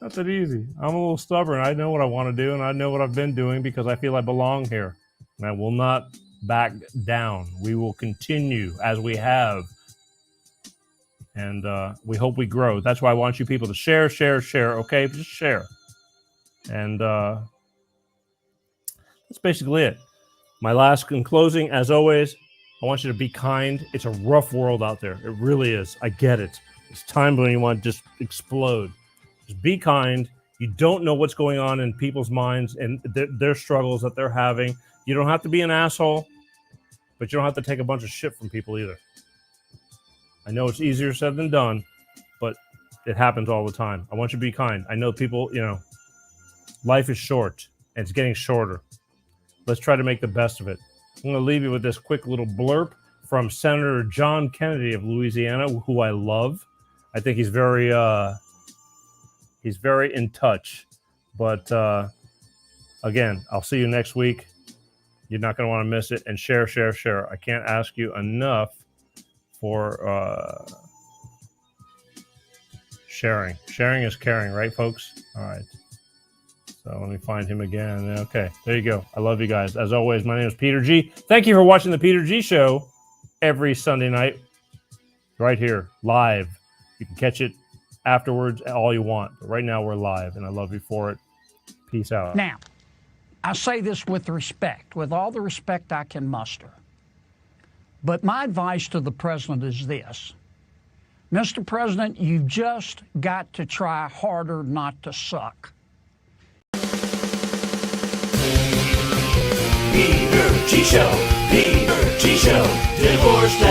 Speaker 2: I'm a little stubborn. I know what I want to do, and I know what I've been doing because I feel I belong here. And I will not back down. We will continue as we have. And we hope we grow. That's why I want you people to share, okay? Just share. And that's basically it. My last in closing, as always, I want you to be kind. It's a rough world out there. It really is. I get it. It's time when you want to just explode. Just be kind. You don't know what's going on in people's minds and their struggles that they're having. You don't have to be an asshole, but you don't have to take a bunch of shit from people either. I know it's easier said than done, but it happens all the time. I want you to be kind. I know people, life is short and it's getting shorter. Let's try to make the best of it. I'm going to leave you with this quick little blurb from Senator John Kennedy of Louisiana, who I love. I think he's very in touch. But again, I'll see you next week. You're not going to want to miss it. And share. I can't ask you enough for sharing. Sharing is caring, right, folks? All right. So let me find him again. Okay, there you go. I love you guys. As always, my name is Peter G. Thank you for watching the Peter G Show every Sunday night right here, live. You can catch it afterwards all you want. But right now we're live, and I love you for it. Peace out.
Speaker 5: Now, I say this with respect, with all the respect I can muster. But my advice to the president is this. Mr. President, you've just got to try harder not to suck.
Speaker 1: Peter G Show, Peter G Show, divorced